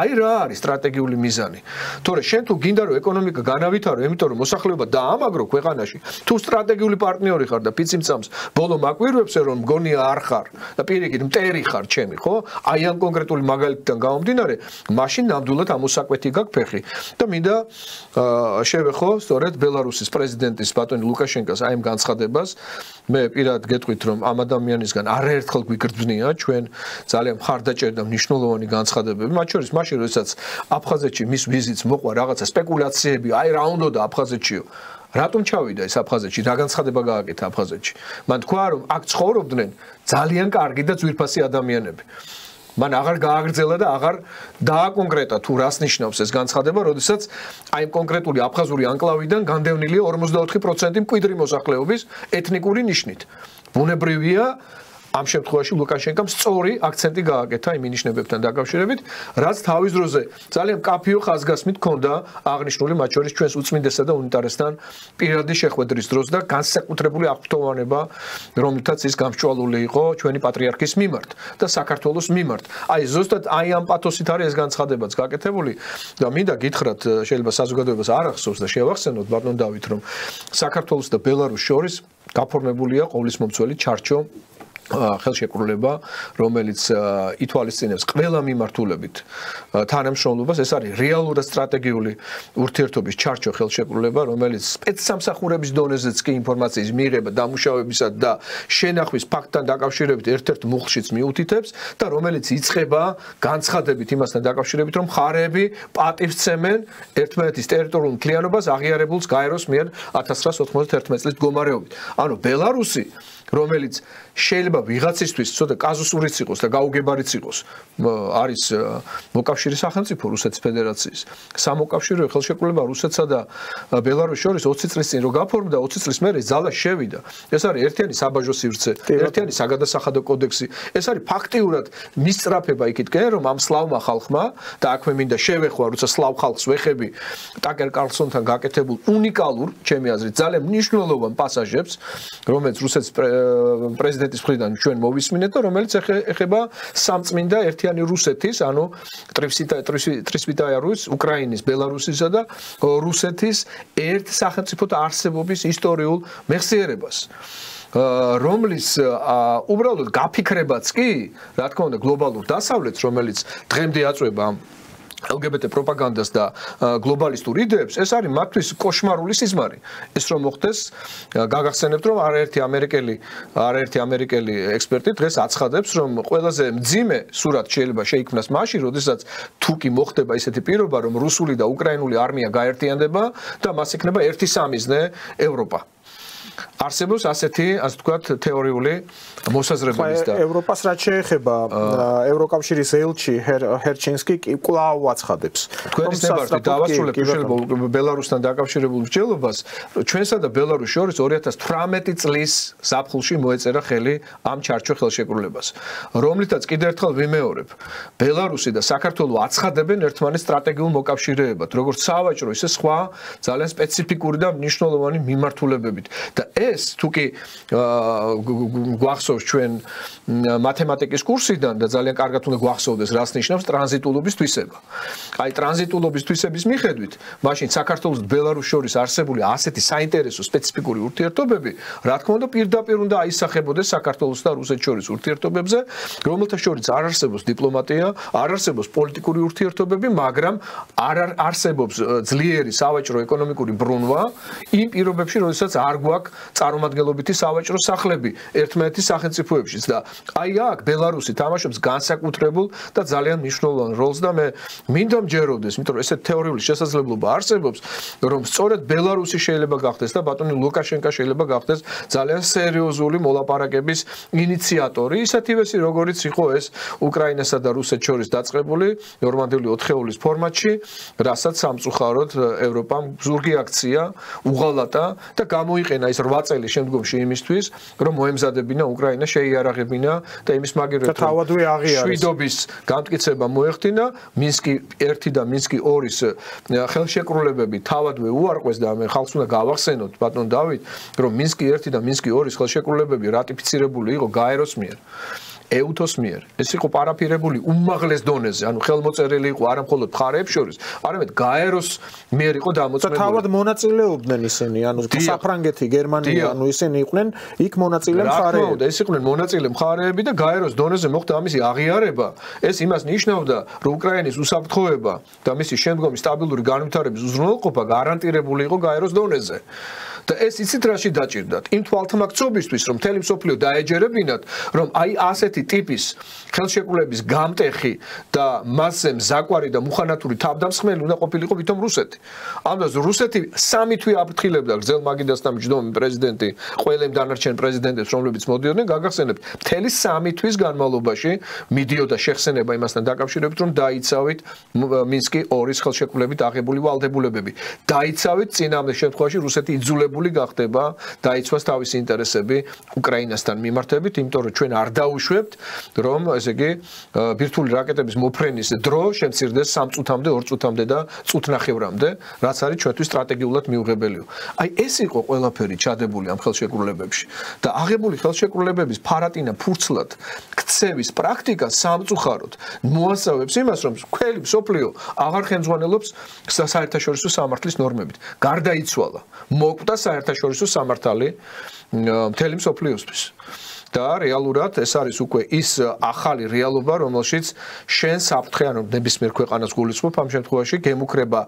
S2: აი რა არის სტრატეგიული მიზანი თორე შენ თუ გინდა რომ ეკონომიკა განავითარო იმიტომ რომ მოსახლეობა ამაგრო ქვეყანაში თუ სტრატეგიული პარტნიორი ხარ და ფიციმცამს ბოლო მაკვირვებს რომ მგონია არ ხარ და პირიქით მტერი ხარ ჩემი ხო აი ამ კონკრეტული მაგალითიდან გამომდინარე მაშინ ნამდვილად ამოსაკვეთი გაქვს ფეხი და მინდა შევეხო სწორედ ბელარუსის პრეზიდენტის ბატონი ლუკაშენკას აი ამ განცხადებას მე პირად გეტყვით რომ ამ ადამიანისგან არაერთხელ გვიგრძნია ჩვენ ძალიან მხარდაჭერა და მნიშვნელოვანი განცხადებები მათ შორის მაშინ როდესაც აფხაზეთში მის ვიზიტს მოყვა რაღაცა სპეკულაციები აი რა უნდა აფხაზეთშიო რატომ ჩავიდა ეს აფხაზეთში რა განცხადება გააკეთა აფხაზეთში მან თქვა რომ აქ ცხოვრობდნენ ძალიან კარგი და ძვირფასი ადამიანები მან აღარ გააგრძელა და აღარ დააკონკრეტა თუ რას ნიშნავს ეს განცხადება როდესაც აი კონკრეტული აფხაზური ანკლავიდან განდევნილია 44% მკვიდრი მოსახლეობის ეთნიკური ნიშნით ბუნებრივია ამ შემთხვევაში ლუკაშენკამ სწორი აქცენტი გააკეთა იმ ნიშნებებთან დაკავშირებით, რაც თავის დროზე ძალიან კაფიო ხაზგასმით ჰქონდა აღნიშნული მათ შორის ჩვენს უწმინდესსა და უნიტარესთან პირადი შეხვედრის დროს და განსაკუთრებული აღფრთოვანება, რომლითაც ის გამსჭვალული იყო ჩვენი პატრიარქის მიმართ და საქართველოს მიმართ. აი ზუსტად აი ამ პათოსით არის ეს განცხადებაც გაკეთებული და მინდა გითხრათ, შეიძლება საზოგადოებას არ ახსოვს და შევახსენოთ ბატონ დავით, რომ საქართველოს და ბელარუსს შორის გაფორმებულია ყოვლისმომცველი ჩარჩო ხელშეკრულება, რომელიც ითვალისწინებს ყველა მიმართულებით თანამშრომლობას, ეს არის რეალურად სტრატეგიული ურთიერთობის ჩარჩო ხელშეკრულება, რომელიც სპეცსამსახურების დონეზეც კი ინფორმაციის მიღება, დამუშავებისა და შენახვის ფაქტთან დაკავშირებით ერთ-ერთ მუხლშიც მიუთითებს და რომელიც იწყება განცხადებით იმასთან დაკავშირებით, რომ მხარეები პატივსცემენ ერთმანეთის ტერიტორიულ მთლიანობას აღიარებულს გაეროს მიერ 1991 წლის მდგომარეობით. ანუ ბელარუსი რომელიც შეიძლება ვიღაცისთვის ცოტა კაზუსურიც იყოს და გაუგებარიც იყოს არის მოკავშირე სახელმწიფო რუსეთის ფედერაციის სამოკავშირეო ხელშეკრულება რუსეთსა და ბელარუსს შორის 20 წლის წინ რო გაფორმდა 20 წლის მერე ძალა შევიდა ეს არის ერთიანი საბაჟო სივრცე ერთიანი საგადასახადო კოდექსი ეს არის ფაქტიურად მისწრაფება იქითკენ რომ ამ სლავმა ხალხმა და აქვე მინდა შევეხვა როცა სლავ ხალხს ვეხები ტაკერ კარლსონთან გაკეთებულ უნიკალურ ჩემი აზრით ძალიან მნიშვნელოვან პასაჟებს რომელიც რუსეთის პრეზიდენტის მხრიდან ჩვენ მოვისმინეთ და რომელიც ეხება სამწმინდა ერთიანი რუსეთის, ანუ ტრისვიტაია რუს, უკრაინის, ბელარუსისა და რუსეთის ერთ სახელმწიფოთა არსებობის ისტორიულ მეხსიერებას. რომლის უბრალოდ გაფიქრებაც კი, რა თქმა უნდა, გლობალურ დასავლეთს, რომელიც დღემდე აწვება LGBT პროპაგანდას და გლობალისტურ იდეებს, ეს არის მათთვის კოშმარული სიზმარი. ეს რომ მოხდეს, გაგახსენებთ, რომ არაერთი ამერიკელი ექსპერტი დღეს აცხადებს, რომ ყველაზე მძიმე სურათ შეიძლება შეიქმნას მაშინ, როდესაც თუ კი მოხდება ისეთი პირობა, რომ რუსული და უკრაინული არმია გაერთიანდება და მას იქნება ერთი სამიზნე ევროპა. არსებობს ასეთი, ასე ვთქვათ, თეორიული მოსაზრებების და
S1: ევროპას რაც შეეხება ევროკავშირის ელჩი ჰერჩინსკი კვლავ აცხადებს.
S2: თქვენის ნებართვით დავასრულებ შეიძლება ბელარუსთან დაკავშირებულ მსჯელობას, ჩვენსა და ბელარუსს შორის 2018 წლის ზაფხულში მოეწერა ხელი ამ ჩარჩო ხელშეკრულებას, რომლითაც კიდევ ერთხელ ვიმეორებ, ბელარუსი და საქართველო აცხადებენ ერთმანეთს სტრატეგიულ მოკავშირეებად, როგორც სავაჭრო, ისე სხვა ძალიან სპეციფიკური და მნიშვნელოვანი მიმართულებებით. და ეს თუკი გვახსოვს ჩვენ მათემატიკის კურსიდან და ძალიან კარგად უნდა გვახსოვდეს რას ნიშნავს ტრანზიტულობის თვისება. აი ტრანზიტულობის თვისების მიხედვით, მაშინ საქართველოს და ბელარუსს შორის არსებული ასეთი საინტერესო სპეციფიკური ურთიერთობები, რა თქმა უნდა, პირდაპირ უნდა აისახებოდეს საქართველოს და რუსეთს შორის ურთიერთობებზე, რომელთა შორის არ არსებობს დიპლომატია, არ არსებობს პოლიტიკური ურთიერთობები, მაგრამ არ არსებობს ძლიერი სავაჭრო ეკონომიკური ბრუნვა იმ პირობებში, როდესაც არ გვაქვს წარმომადგენლობითი სავაჭრო სახლები ერთმანეთის სახელმწიფოებშიც და აი აქ ბელარუსი თამაშობს განსაკუთრებულ და ძალიან მნიშვნელოვან როლს და მე მინდა მჯეროდეს, იმიტომ რომ ესეთ თეორიული შესაძლებლობა არსებობს, რომ სწორედ ბელარუსი შეიძლება გახდეს და ბატონი ლუკაშენკა შეიძლება გახდეს ძალიან სერიოზული მოლაპარაკების ინიციატორი, ისეთივესი როგორიც იყო ეს უკრაინასა და რუსეთს შორის დაწყებული ნორმანდიული 4-ეულის ფორმატში, რასაც სამწუხაროდ ევროპამ ზურგი აქცია უღალატა და გამოიყენა ეს 8 წელი შემდგომში იმისთვის, რომ მოემზადებინა უკრაინა შეიარაღებინა და იმის მაგერად
S1: თავადვე აღიარეს.
S2: შვიდობის განმტკიცება მოეხდინა, მინსკი 1 და მინსკი 2-ის ხელშეკრულებები თავადვე უარყვეს და მე ხალხს უნდა გავახსენოთ ბატონ დავით, რომ მინსკი 1 და მინსკი 2-ის ხელშეკრულებები რატიფიცირებული იყო გაეროს მიერ. ეუთოს მიერ. ეს იყო პარაფირებული უმაღლეს დონეზე, ანუ ხელმოწერილი იყო არა მხოლოდ მხარეებს შორის, არამედ გაეროს მიერ იყო დამოწმებული.
S1: და თავად მონაწილეობდნენ ისინი, ანუ საფრანგეთი, გერმანია, ანუ ისინი იყვნენ იქ მონაწილე მხარეები.
S2: ეს იყვნენ მონაწილე მხარეები და გაეროს დონეზე მოხდა ამისი აღიარება. ეს იმას ნიშნავდა, რომ უკრაინის უსაფრთხოება და მისი შემდგომი სტაბილური განვითარების უზრუნველყოფა გარანტირებული იყო გაეროს დონეზე. და ეს იცით რაში დაჭირდათ? იმ თვალთმაქცობისთვის, რომ მთელი მსოფლიო დაეჯერებინათ, რომ აი ასეთი ტიპის ხელშეკრულების გამტეხი და მასზე მზაკვარი და მუხანათური თავდამსხმელი უნდა ყოფილიყო ვითომ რუსეთი. ამას რუსეთი 3 თვე აფრთხილებდა გრძელ მაგიდასთან მჯდომი პრეზიდენტი ყველა იმ დანარჩენ პრეზიდენტებს, რომლებიც მოდიოდნენ, გაგახსენებთ, მთელი 3 თვის განმავლობაში მიდიოდა შეხსენება იმასთან დაკავშირებით, რომ დაიცავით მინსკი 2-ის ხელშეკრულებით აღებული ვალდებულებები. დაიცავით წინამძღოლ შემთხვევაში რუსეთი იძულებული გახდება დაიცვას თავისი ინტერესები უკრაინასთან მიმართებით, იმიტომ რომ ჩვენ არ დაუშვებთ, რომ ესე იგი ბირთვული რაკეტების მოფრენის დრო შემცირდეს 3 წუთამდე, 2 წუთამდე და წუთნახევრამდე, რაც არის ჩვენთვის სტრატეგიულად მიუღებელია. აი ეს იყო ყველაფერი ჩადებული ამ ხელშეკრულებებში და აღებული ხელშეკრულებების ფარატინა ფურცლად ქცევის პრაქტიკა სამწუხაროდ მოასწავებს იმას, რომ მთელი მსოფლიო აღარ ხელმძღვანელობს საერთაშორისო სამართლის ნორმებით. გარდაიცვალა, მოკვდა საერთაშორისო სამართალი მთელი მსოფლიოსთვის. და რეალურად ეს არის უკვე ის ახალი რეალობა, რომელშიც შენ საფრთხე, ანუ ნებისმიერ ქვეყანას გულისხმობ ამ შემთხვევაში გემუქრება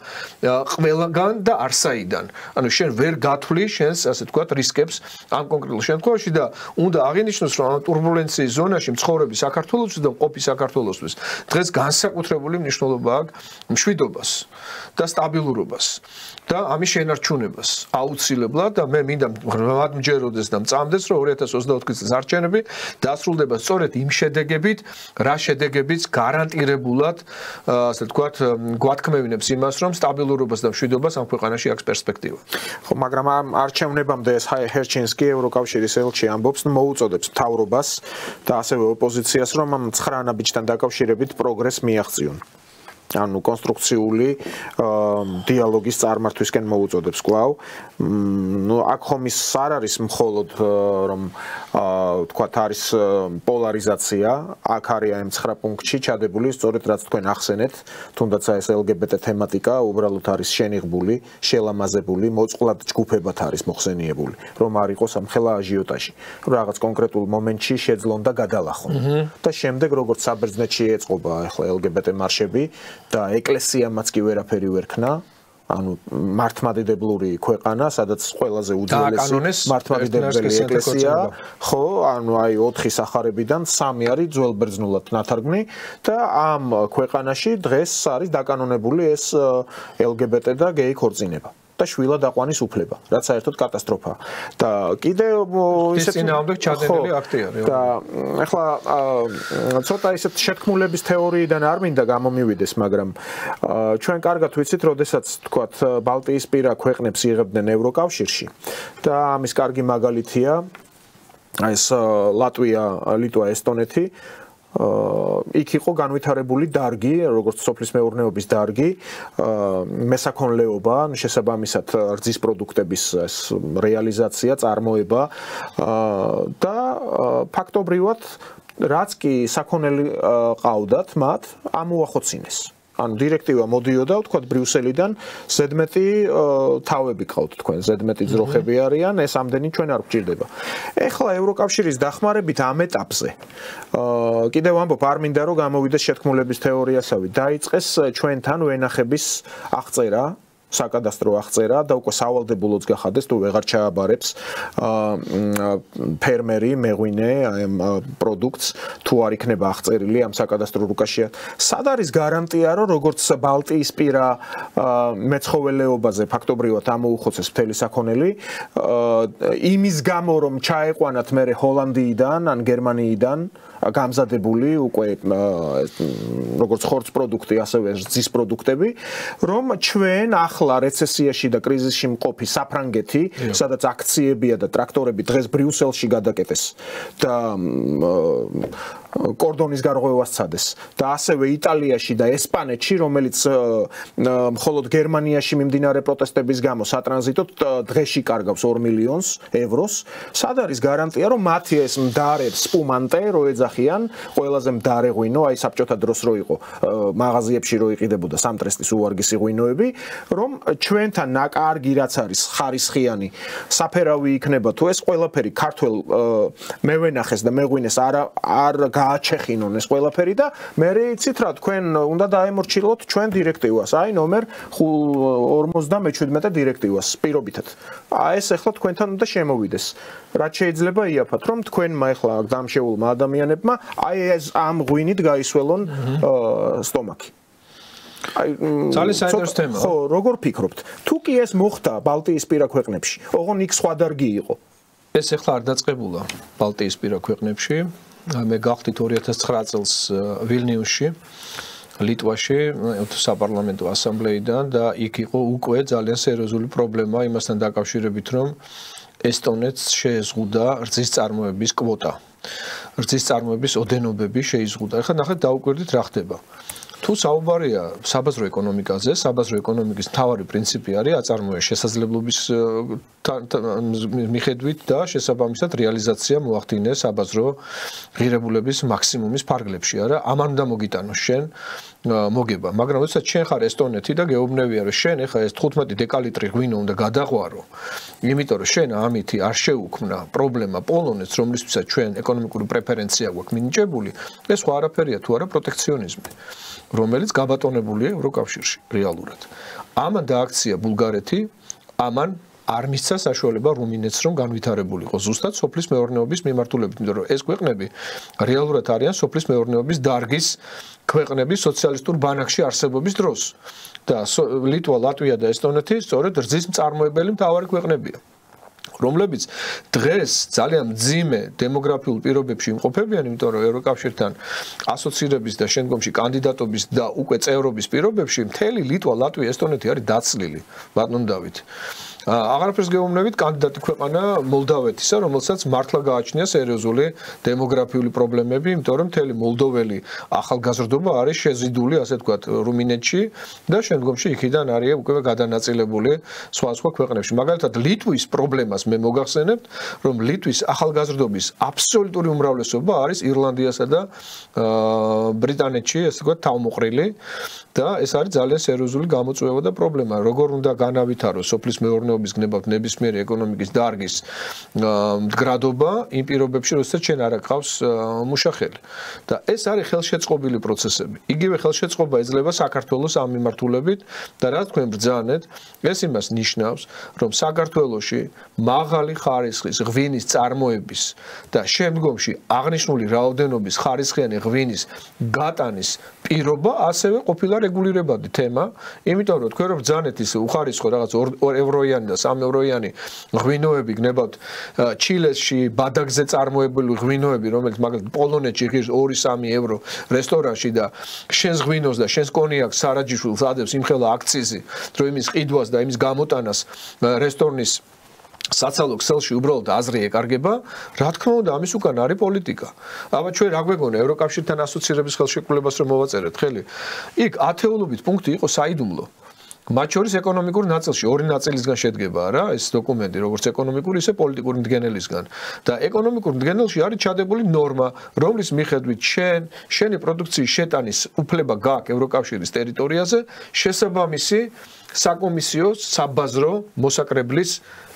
S2: ყველგან და არსაიდან. ანუ შენ ვერ გათვლი შენს, ასე ვთქვათ, რისკებს ამ კონკრეტულ შემთხვევაში და უნდა აღინიშნოს, რომ ამ ტურბულენციის ზონაში მცხოვრები საქართველოსთვის და მყოფი საქართველოსთვის დღეს განსაკუთრებული მნიშვნელობა აქვს მშვიდობას და სტაბილურობას და ამის შენარჩუნებას აუცილებლად და მე მინდა მჯეროდეს და მწამდეს, რომ 2024 წლის არჩევნები დასრულდება სწორედ იმ შედეგებით, რა შედეგებიც გარანტირებულად, ასე ვთქვათ, გვათქმევინებს იმას, რომ სტაბილურობას და მშვიდობას ამ ქვეყანაში აქვს პერსპექტივა.
S1: ხო, მაგრამ ამ არჩევნებამდე ეს ჰერჩინსკი ევროკავშირის ელჩი ამბობს, მოუწოდებს მთავრობას და ასევე ოპოზიციას, რომ ამ 9 ნაბიჯთან დაკავშირებით პროგრესს მიაღწიონ. ანუ კონსტრუქციული დიალოგის წარმართვისკენ მოუწოდებს კვლავ. ნუ აქ ხომ ის არ არის მხოლოდ რომ თქვათ არის პოლარიზაცია, აქ არის ამ 9 პუნქტში ჩადებული, სწორედ რაც თქვენ ახსენეთ, თუნდაც ეს LGBT თემატიკა უბრალოდ არის შენიღბული, შელამაზებული, მოწყვლად ჯგუფებად არის მოხსენიებული, რომ არ იყოს ამ ხელა აჟიოტაჟი, რომ რაღაც კონკრეტულ მომენტში შეძლონ და გადალახონ. და შემდეგ როგორც საბერძნეთში ეწყობა ახლა LGBT მარშები და ეკლესიამაც კი ვერაფერი ვერ ქნა, ანუ მართლმადიდებლური ქვეყანა, სადაც ყველაზე უძველესი მართლმადიდებელი ეკლესია, ხო, ანუ აი 4 სახარებიდან 3 არის ძველბერძნულად ნათარგმნი და ამ ქვეყანაში დღეს არის დაკანონებული ეს LGBT და გეი ქორწინება. და შვილად აყვანის უფლება, რაც საერთოდ კატასტროფაა. და კიდე
S2: ისეთ წინააღმდეგ ჩადენილი აქტი არის.
S1: და ახლა ცოტა ისეთ შეთქმულების თეორიიდან არ მინდა გამომივიდეს, მაგრამ ჩვენ კარგად ვიცით, როდესაც თქვათ ბალტიისპირა ქვეყნებს იღებდნენ ევროკავშირში და ამის კარგი მაგალითია ეს ლატვია, ლიტვა, ესტონეთი იქ იყო განვითარებული დარგი, როგორც სოფლის მეურნეობის დარგი, მესაქონლეობა, შესაბამისად რძის პროდუქტების ეს რეალიზაცია, წარმოება და ფაქტობრივად რაც კი საქონელი ყავდათ მათ, ამოახოცინეს. ანუ დირექტივა მოდიოდა, თქვათ ბრიუსელიდან, ზედმეტი თავები ყავთ თქვენ, ზედმეტი ძროხები არიან, ეს ამდენი ჩვენ არ გვჭირდება. ეხლა ევროკავშირის დახმარებით ამ ეტაპზე კიდევ ამბობ, არ მინდა რომ გამოვიდეს შეთქმულების თეორიასავით, დაიწყეს ჩვენთან ვენახების აღწერა, საკადასტრო აღწერა და უკვე სავალდებულოც გახადეს თუ ვეღარ ჩააბარებს ფერმერი, მეღვინე ამ პროდუქტს თუ არ იქნება აღწერილი ამ საკადასტრო რუკაში. სად არის გარანტია, რომ როგორც ბალტიისპირა მეცხოველეობაზე ფაქტობრივად ამოუხოცეს მთელი საქონელი, იმის გამო რომ ჩაეყვანათ მერე ჰოლანდიიდან ან გერმანიიდან გამზადებული უკვე როგორც ხორცს პროდუქტი, ასევე რძის პროდუქტები, რომ ჩვენ ახლა რეცესიაში და კრიზისში მყოფი საფრანგეთი, სადაც აქციებია და ტრაქტორები დღეს ბრიუსელში გადაკეტეს და კორდონის გარღვევას ცადეს და ასევე იტალიაში და ესპანეთში, რომელიც მხოლოდ გერმანიაში მიმდინარე პროტესტების გამო სატრანზიტოდ დღეში კარგავს 2 მილიონს ევროს, სად არის გარანტია, რომ მათი ეს მდარე სპუმანტე რო ეძახიან, ყველაზე მდარე ღვინო, აი საბჭოთა დროს რო იყო მაღაზიებში რო იყიდებოდა სამტრესტის უვარგისი ღვინოები, რომ ჩვენთან კარგი რაც არის ხარისხიანი საფერავი იქნება თუ ეს ყველაფერი ქართულ მევენახეს და მეღვინეს არ გააჩეხინონ ეს ყველაფერი და მე იცით რა თქვენ უნდა დაემორჩილოთ ჩვენ დირექტივას, აი ნომერ 57 დირექტივას პირობითად. ეს ახლა თქვენთან უნდა შემოვიდეს. რაც შეიძლება იაფათ, რომ თქვენმა ახლა დამშეულმა ადამიანებმა აი ეს ამ ღვინით გაისველონ სტომაქი.
S2: ძალიან საინტერესო თემა.
S1: ხო, როგორ ფიქრობთ? თუ კი ეს მოხდა ბალტიისპირა ქვეყნებში, ოღონ იქ სხვა დარგი იყო.
S2: ეს ახლა არ დაწყებულა ბალტიისპირა ქვეყნებში. მე გავხდით 2009 წელს ვილნიუსში, ლიტვაში, საპარლამენტო ასამბლეიდან და იქ იყო უკვე ძალიან სერიოზული პრობლემა იმასთან დაკავშირებით, რომ ესტონეთს შეეზღუდა რძის წარმოების კვოტა. რძის წარმოების ოდენობები შეიზღუდა. ახლა ნახეთ დაუკვირდით რა ხდება. თუ საუბარია საბაზრო ეკონომიკაზე, საბაზრო ეკონომიკის მთავარი პრინციპი არის აწარმოების შესაძლებლობის მიხედვით და შესაბამისად რეალიზაცია მოახდინეს საბაზრო ღირებულების მაქსიმუმის ფარგლებში, არა? ამან უნდა მოგიტანოს შენ მოგება, მაგრამ როდესაც შენ ხარ ესტონეთი და გეუბნებია რომ შენ ახლა ეს 15 დეკალიტრი ღვინო უნდა გადაღვარო, იმიტომ რომ შენ ამითი არ შეუქმნა პრობლემა პოლონეთს, რომლისთვისაც ჩვენ ეკონომიკური პრეფერენცია გვაქვს მინიჭებული, ეს სხვა არაფერია თუ არა პროტექციონიზმი, რომელიც გაბატონებულია ევროკავშირში რეალურად. ამან დააქცია ბულგარეთი, ამან არ მისცა საშუალება რუმინეთს რომ განვითარებულიყო ზუსტად სოფლის მეურნეობის მიმართულებით, იმიტომ რომ ეს ქვეყნები რეალურად არიან სოფლის მეურნეობის დარგის ქვეყნების სოციალისტურ ბანაკში არსებობის დროს და ლიტვა, ლატვია და ესტონეთი სწორედ რძის მწარმოებელი მთავარი ქვეყნებია, რომლებიც დღეს ძალიან მძიმე დემოგრაფიულ პირობებში იმყოფებიან, იმიტომ რომ ევროკავშირთან ასოცირების და შემდგომში კანდიდატობის და უკვე წევრობის პირობებში მთელი ლიტვა, ლატვია, ესტონეთი არის დაცლილი, ბატონ დავით. აღარაფერს გეუბნებით კანდიდატი ქვეყანა მოლდავეთისა, რომელსაც მართლა გააჩნია სერიოზული დემოგრაფიული პრობლემები, იმიტომ რომ მთელი მოლდოველი ახალგაზრდობა არის შეზიდული, ასე ვთქვათ, რუმინეთში და შემდგომში იქიდან არის უკვე გადანაწილებული სხვა ქვეყნებში. მაგალითად, ლიტვის პრობლემას მე მოგახსენებთ, რომ ლიტვის ახალგაზრდობის აბსოლუტური უმრავლესობა არის ირლანდიასა და ბრიტანეთში, ასე ვთქვათ, თავმოყრილი და ეს არის ძალიან სერიოზული გამოწვევა და პრობლემა. როგორ უნდა განავითაროს სოფლის მეურნეობის გნებავთ ნებისმიერი ეკონომიკის დარგის მდგრადობა იმ პირობებში, როდესაც შენ არ აკავს მუშახელი. და ეს არის ხელშეწყობილი პროცესები. იგივე ხელშეწყობა ეძლევა საქართველოს ამ მიმართულებით და რაც თქვენ ბრძანეთ, ეს იმას ნიშნავს, რომ საქართველოში მაღალი ხარისხის ღვინის წარმოების და შემდგომში აღნიშნული რაოდენობის ხარისხიანი ღვინის გატანის პირობა ასევე ყოფილა რეგულირებადი თემა, იმიტომ რომ თქვენ რომ ბრძანეთ ის უხარისხო რაღაც 2 ევროიანი და 3 ევროიანი ღვინოები გნებავთ ჩილესში, ბადაგზე წარმოებული ღვინოები, რომელიც მაგალითად პოლონეთში ღირს 2-3 евро რესტორანში და შენს ღვინოს და შენს კონიაკს სარაჯიშვილს ადევს იმხელა აქციზი, რომ იმის ყიდვას და იმის გამოტანას რესტორნის საცალო ქსელში უბრალოდ აზრი ეკარგება, რა თქმა უნდა, ამის უკან არის პოლიტიკა. აბა ჩვენ რა გვეგონა ევროკავშირთან ასოცირების ხელშეკრულებას რომ მოვაწერეთ ხელი? იქ ათეულობით პუნქტი იყო საიდუმლო. მათ შორის ეკონომიკურ ნაწილში 2 ნაწილისგან შედგება რა ეს დოკუმენტი, როგორც ეკონომიკური, ისე პოლიტიკური მდგენელისგან. და ეკონომიკურ მდგენელში არის ჩადებული ნორმა, რომლის მიხედვით შენი პროდუქციის შეტანის უფლება გააქვს ევროკავშირის ტერიტორიაზე, შესაბამისი საკომისიო საბაზრო მოსაკრებლის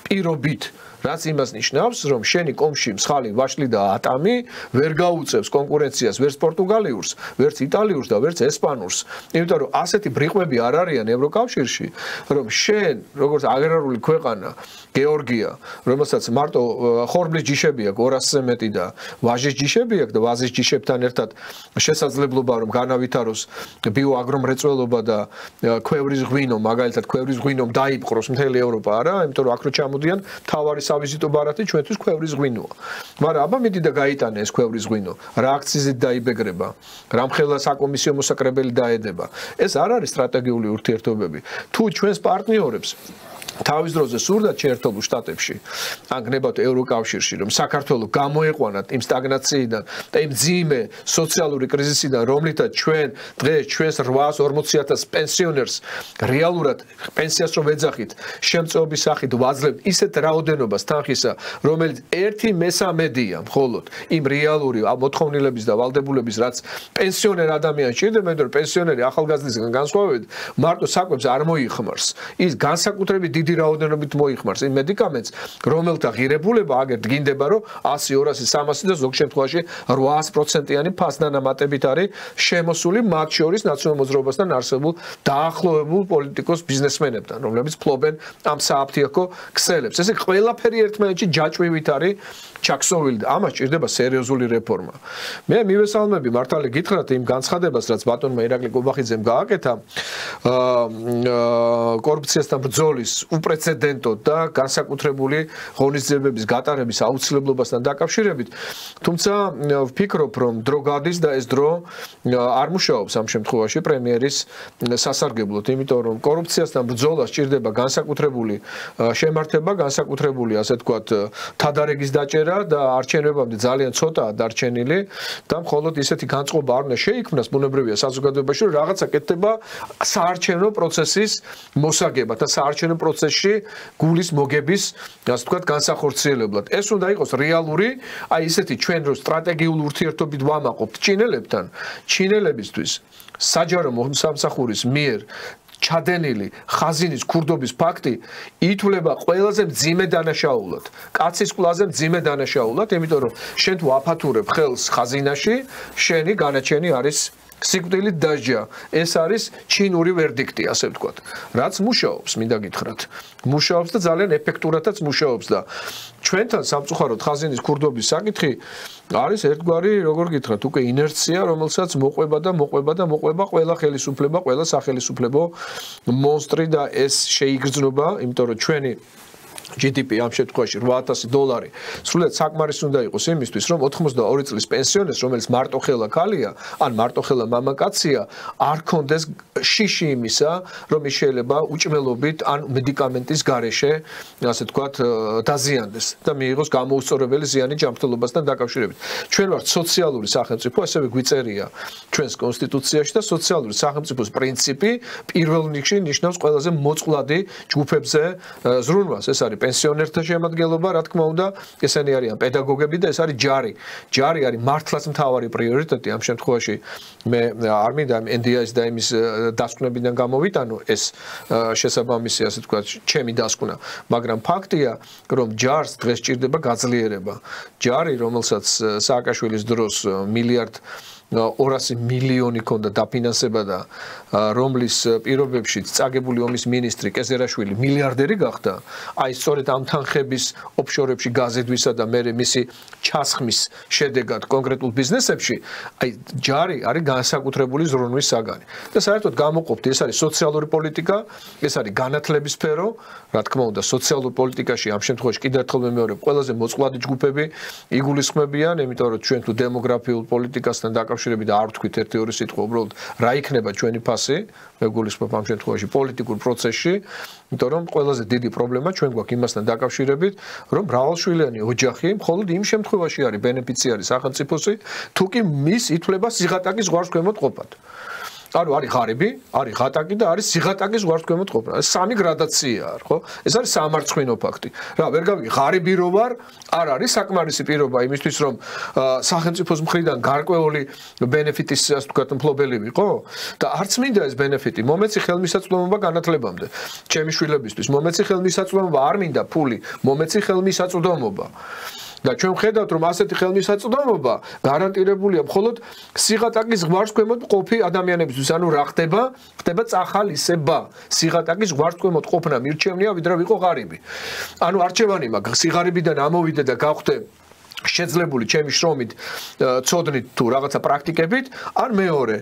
S2: პირობით, რაც იმას ნიშნავს, რომ შენი კომში მსხალი ვაშლი და ატამი ვერ გაუწევს კონკურენციას ვერც პორტუგალიურს, ვერც იტალიურს და ვერც ესპანურს. იმიტომ რომ ასეთი ბრიყვები არ არიან ევროკავშირში, რომ შენ, როგორც აგრარული ქვეყანა, გეორგია, რომელსაც მარტო ხორბლის ჯიშები აქვს 200-ზე მეტი და ვაჟის ჯიშები აქვს და ვაზის ჯიშებთან ერთად შესაძლებლობა რომ განავითაროს ბიოაგრომრეწველობა და ქვევრის ღვინო, მაგალითად ქვევრის ღვინომ დაიპყროს მთელი ევროპა არა, იმიტომ რომ აქ რო ჩამოდიან თავარი სავიზიტო ბარათი ჩვენთვის ქვევრის ღვინოა. მაგრამ აბა მიდი და გაიტანე ეს ქვევრის ღვინო, რა აქციზით დაიბეგრება, რამხელა საკომისიო მოსაკრებელი დაედება. ეს არ არის სტრატეგიული ურთიერთობები. თუ ჩვენს პარტნიორებს თავის დროზე სურდათ შეერთებულ შტატებში, ან გნებავთ ევროკავშირში, რომ საქართველო გამოეყვანათ იმ სტაგნაციიდან და იმ ძიმე სოციალური კრიზისიდან, რომლითაც ჩვენ დღეს ჩვენს 840,000 პენსიონერს რეალურად პენსიას რომ ეძახით, შემწეობის სახით ვაძლევთ ისეთ რაოდენობას თანხისა, რომელიც 1/3-ია მხოლოდ იმ რეალური მოთხოვნილების და ვალდებულების, რაც პენსიონერ ადამიანს ჭირდება, იმიტომ რომ პენსიონერი ახალგაზრდისგან განსხვავებით მარტო საკვებს არ მოიხმარს. ის განსაკუთრებით დიდი რაოდენობით მოიხმარს იმ მედიკამენტს, რომელთა ღირებულება აგერ დგინდება, რომ 100, 200, 300 და ზოგ შემთხვევაში 800%-იანი ფასდანამატებით არის შემოსული მათ შორის ნაციონალურ მოძრაობასთან არსებულ დაახლოებულ პოლიტიკოს ბიზნესმენებთან, რომლებიც ფლობენ ამ სააფთიაქო ქსელებს. ესე ყველაფერი ერთმანეთში ჯაჭვივით არის ჩაქსოვილი და ამას ჭირდება სერიოზული რეფორმა. მე მივესალმები მართალი გითხრათ იმ განცხადებას, რაც ბატონმა ირაკლი კობახიძემ გააკეთა კორუფციასთან ბრძოლის უპრეცედენტოდ და განსაკუთრებული ღონისძიებების გატარების აუცილებლობასთან დაკავშირებით. თუმცა ვფიქრობ, რომ დრო გადის და ეს დრო არ მუშაობს ამ შემთხვევაში პრემიერის სასარგებლოდ, იმიტომ რომ კორუფციასთან ბრძოლა სჭირდება განსაკუთრებული შემართება, განსაკუთრებული, ასე ვთქვათ, თადარიგის დაჭერა და არჩევნებამდე ძალიან ცოტაა დარჩენილი და მხოლოდ ისეთი განწყობა არ უნდა შეიქმნას ბუნებრივია საზოგადოებაში, რომ რაღაცა კეთდება საარჩევნო პროცესის მოსაგებად და საარჩევნო პროცესში გულის მოგების, ასე ვთქვათ, განსახორციელებლად. ეს უნდა იყოს რეალური, აი ესეთი ჩვენ რო სტრატეგიული ურთიერთობით ვამაყობთ ჩინელებთან, ჩინელებისთვის საჯარო მომსახურის მიერ ჩადენილი ხაზინის ქურდობის ფაქტი ითვლება ყველაზე მძიმე დანაშაულად. კაცის ყველაზე მძიმე დანაშაულად, იმიტომ რომ შენ თუ აფათურებ ხელს ხაზინაში, შენი განაჩენი არის სიკვდილით დასჯა. ეს არის ჩინური ვერდიქტი, ასე ვთქვათ. რაც მუშაობს, მინდა გითხრათ. მუშაობს და ძალიან ეფექტურადაც მუშაობს და ჩვენთან სამწუხაროდ ხაზინის ქურდობის საკითხი არის ერთგვარი, როგორ გითხრათ, უკვე ინერცია, რომელსაც მოყვება ყველა ხელისუფლება, ყველა სახელისუფლებო მონსტრი და ეს შეიგრძნობა, იმიტომ რომ ჩვენი GDP ამ შემთხვევაში $8,000 სრულად საკმარის უნდა იყოს იმისთვის, რომ 82 წლის პენსიონერს, რომელიც მარტოხელა ქალია, ან მარტოხელა მამაკაცია, არ კონდეს შიში იმისა, რომ ის შეიძლება უჭმელობით ან მედიკამენტის გარეშე, ასე ვთქვათ, დაზიანდეს და მიიღოს გამოუსწორებელი ზიანი ჯანმრთელობასთან დაკავშირებით. ჩვენ ვართ სოციალური სახელმწიფო, ასევე გვიწერია ჩვენს კონსტიტუციაში და სოციალური სახელმწიფოს პრინციპი პირველ რიგში ნიშნავს ყველაზე მოწყვლადი ჯგუფებზე ზრუნვას. ეს არის პენსიონერთა შემადგენლობა, რა თქმა უნდა, ესენი არიან პედაგოგები და ეს არის ჯარი. ჯარი არის მართლაც მთავარი პრიორიტეტი ამ შემთხვევაში. მე არ მინდა NDI-ს და იმის დასკვნებიდან გამოვიტანო ეს შესაბამისი, ასე ვთქვათ, ჩემი დასკვნა, მაგრამ ფაქტია, რომ ჯარს დღეს ჭირდება გაძლიერება. ჯარი, რომელსაც სააკაშვილის დროს $1 200 მილიონი ქონდა დაფინანსება და რომლის პირობებშიც წაგებული ომის მინისტრი კეზერაშვილი მილიარდერი გახდა, აი სწორედ ამ თანხების ოფშორებში გაზიდვისა და მე მისი ჩასხმის შედეგად კონკრეტულ ბიზნესებში, აი ჯარი არის განსაკუთრებული ზრუნვის საგანი. და საერთოდ გამოყოფთ, ეს არის სოციალური პოლიტიკა, ეს არის განათლების სფერო, რა თქმა უნდა, სოციალურ პოლიტიკაში ამ შემთხვევაში კიდევ ერთხელ ვიმეორებ, ყველაზე მოწყვლადი ჯგუფები იგულისხმებიან, იმიტომ რომ ჩვენ თუ დემოგრაფიულ პოლიტიკასთან დაკავშირებით არ ვთქვით ერთი-ორი სიტყვა, უბრალოდ რა იქნება ჩვენი ფასი, მე გულისხმობ ამ შემთხვევაში პოლიტიკურ პროცესში, იმიტომ რომ ყველაზე დიდი პრობლემა ჩვენ გვაქვს იმასთან დაკავშირებით, რომ მრავალშვილიანი ოჯახი მხოლოდ იმ შემთხვევაში არის ბენეფიციარი სახელმწიფოსი, თუ კი მის ითვლება სიღატაკის ზღვარს ქვემოთ ყოფად. ანუ არის ღარიბი, არის ღატაკი და არის სიღატაკის ზღვარს ქვემოთ ყოფნა. ეს სამი გრადაციაა, ხო? ეს არის სამარცხინო ფაქტი. რა, ვერ გავიგე, ღარიბი რო ვარ, არ არის საკმარისი პირობა იმისთვის, რომ სახელმწიფოს მხრიდან გარკვეული ბენეფიტის, ასე ვთქვათ, მფლობელი ვიყო და არც მინდა ეს ბენეფიტი. მომეცი ხელმისაწვდომობა განათლებამდე. ჩემი შვილებისთვის მომეცი ხელმისაწვდომობა, არ მინდა ფული, მომეცი ხელმისაწვდომობა. და ჩვენ ვხედავთ რომ ასეთი ხელმისაწვდომობა გარანტირებულია მხოლოდ სიღატაკის ზღვარს ქვემოთ ყოფი ადამიანებისთვის. ანუ რა ხდება? ხდება წახალისება. სიღატაკის ზღვარს ქვემოთ ყოფნა მირჩევნია ვიდრე ვიყო ღარიბი. ანუ არჩევანი მაქვს სიღარიბიდან ამოვიდე და გავხდე შეძლებული ჩემი შრომით, ცოდნით თუ რაღაცა პრაქტიკებით, ან მეორე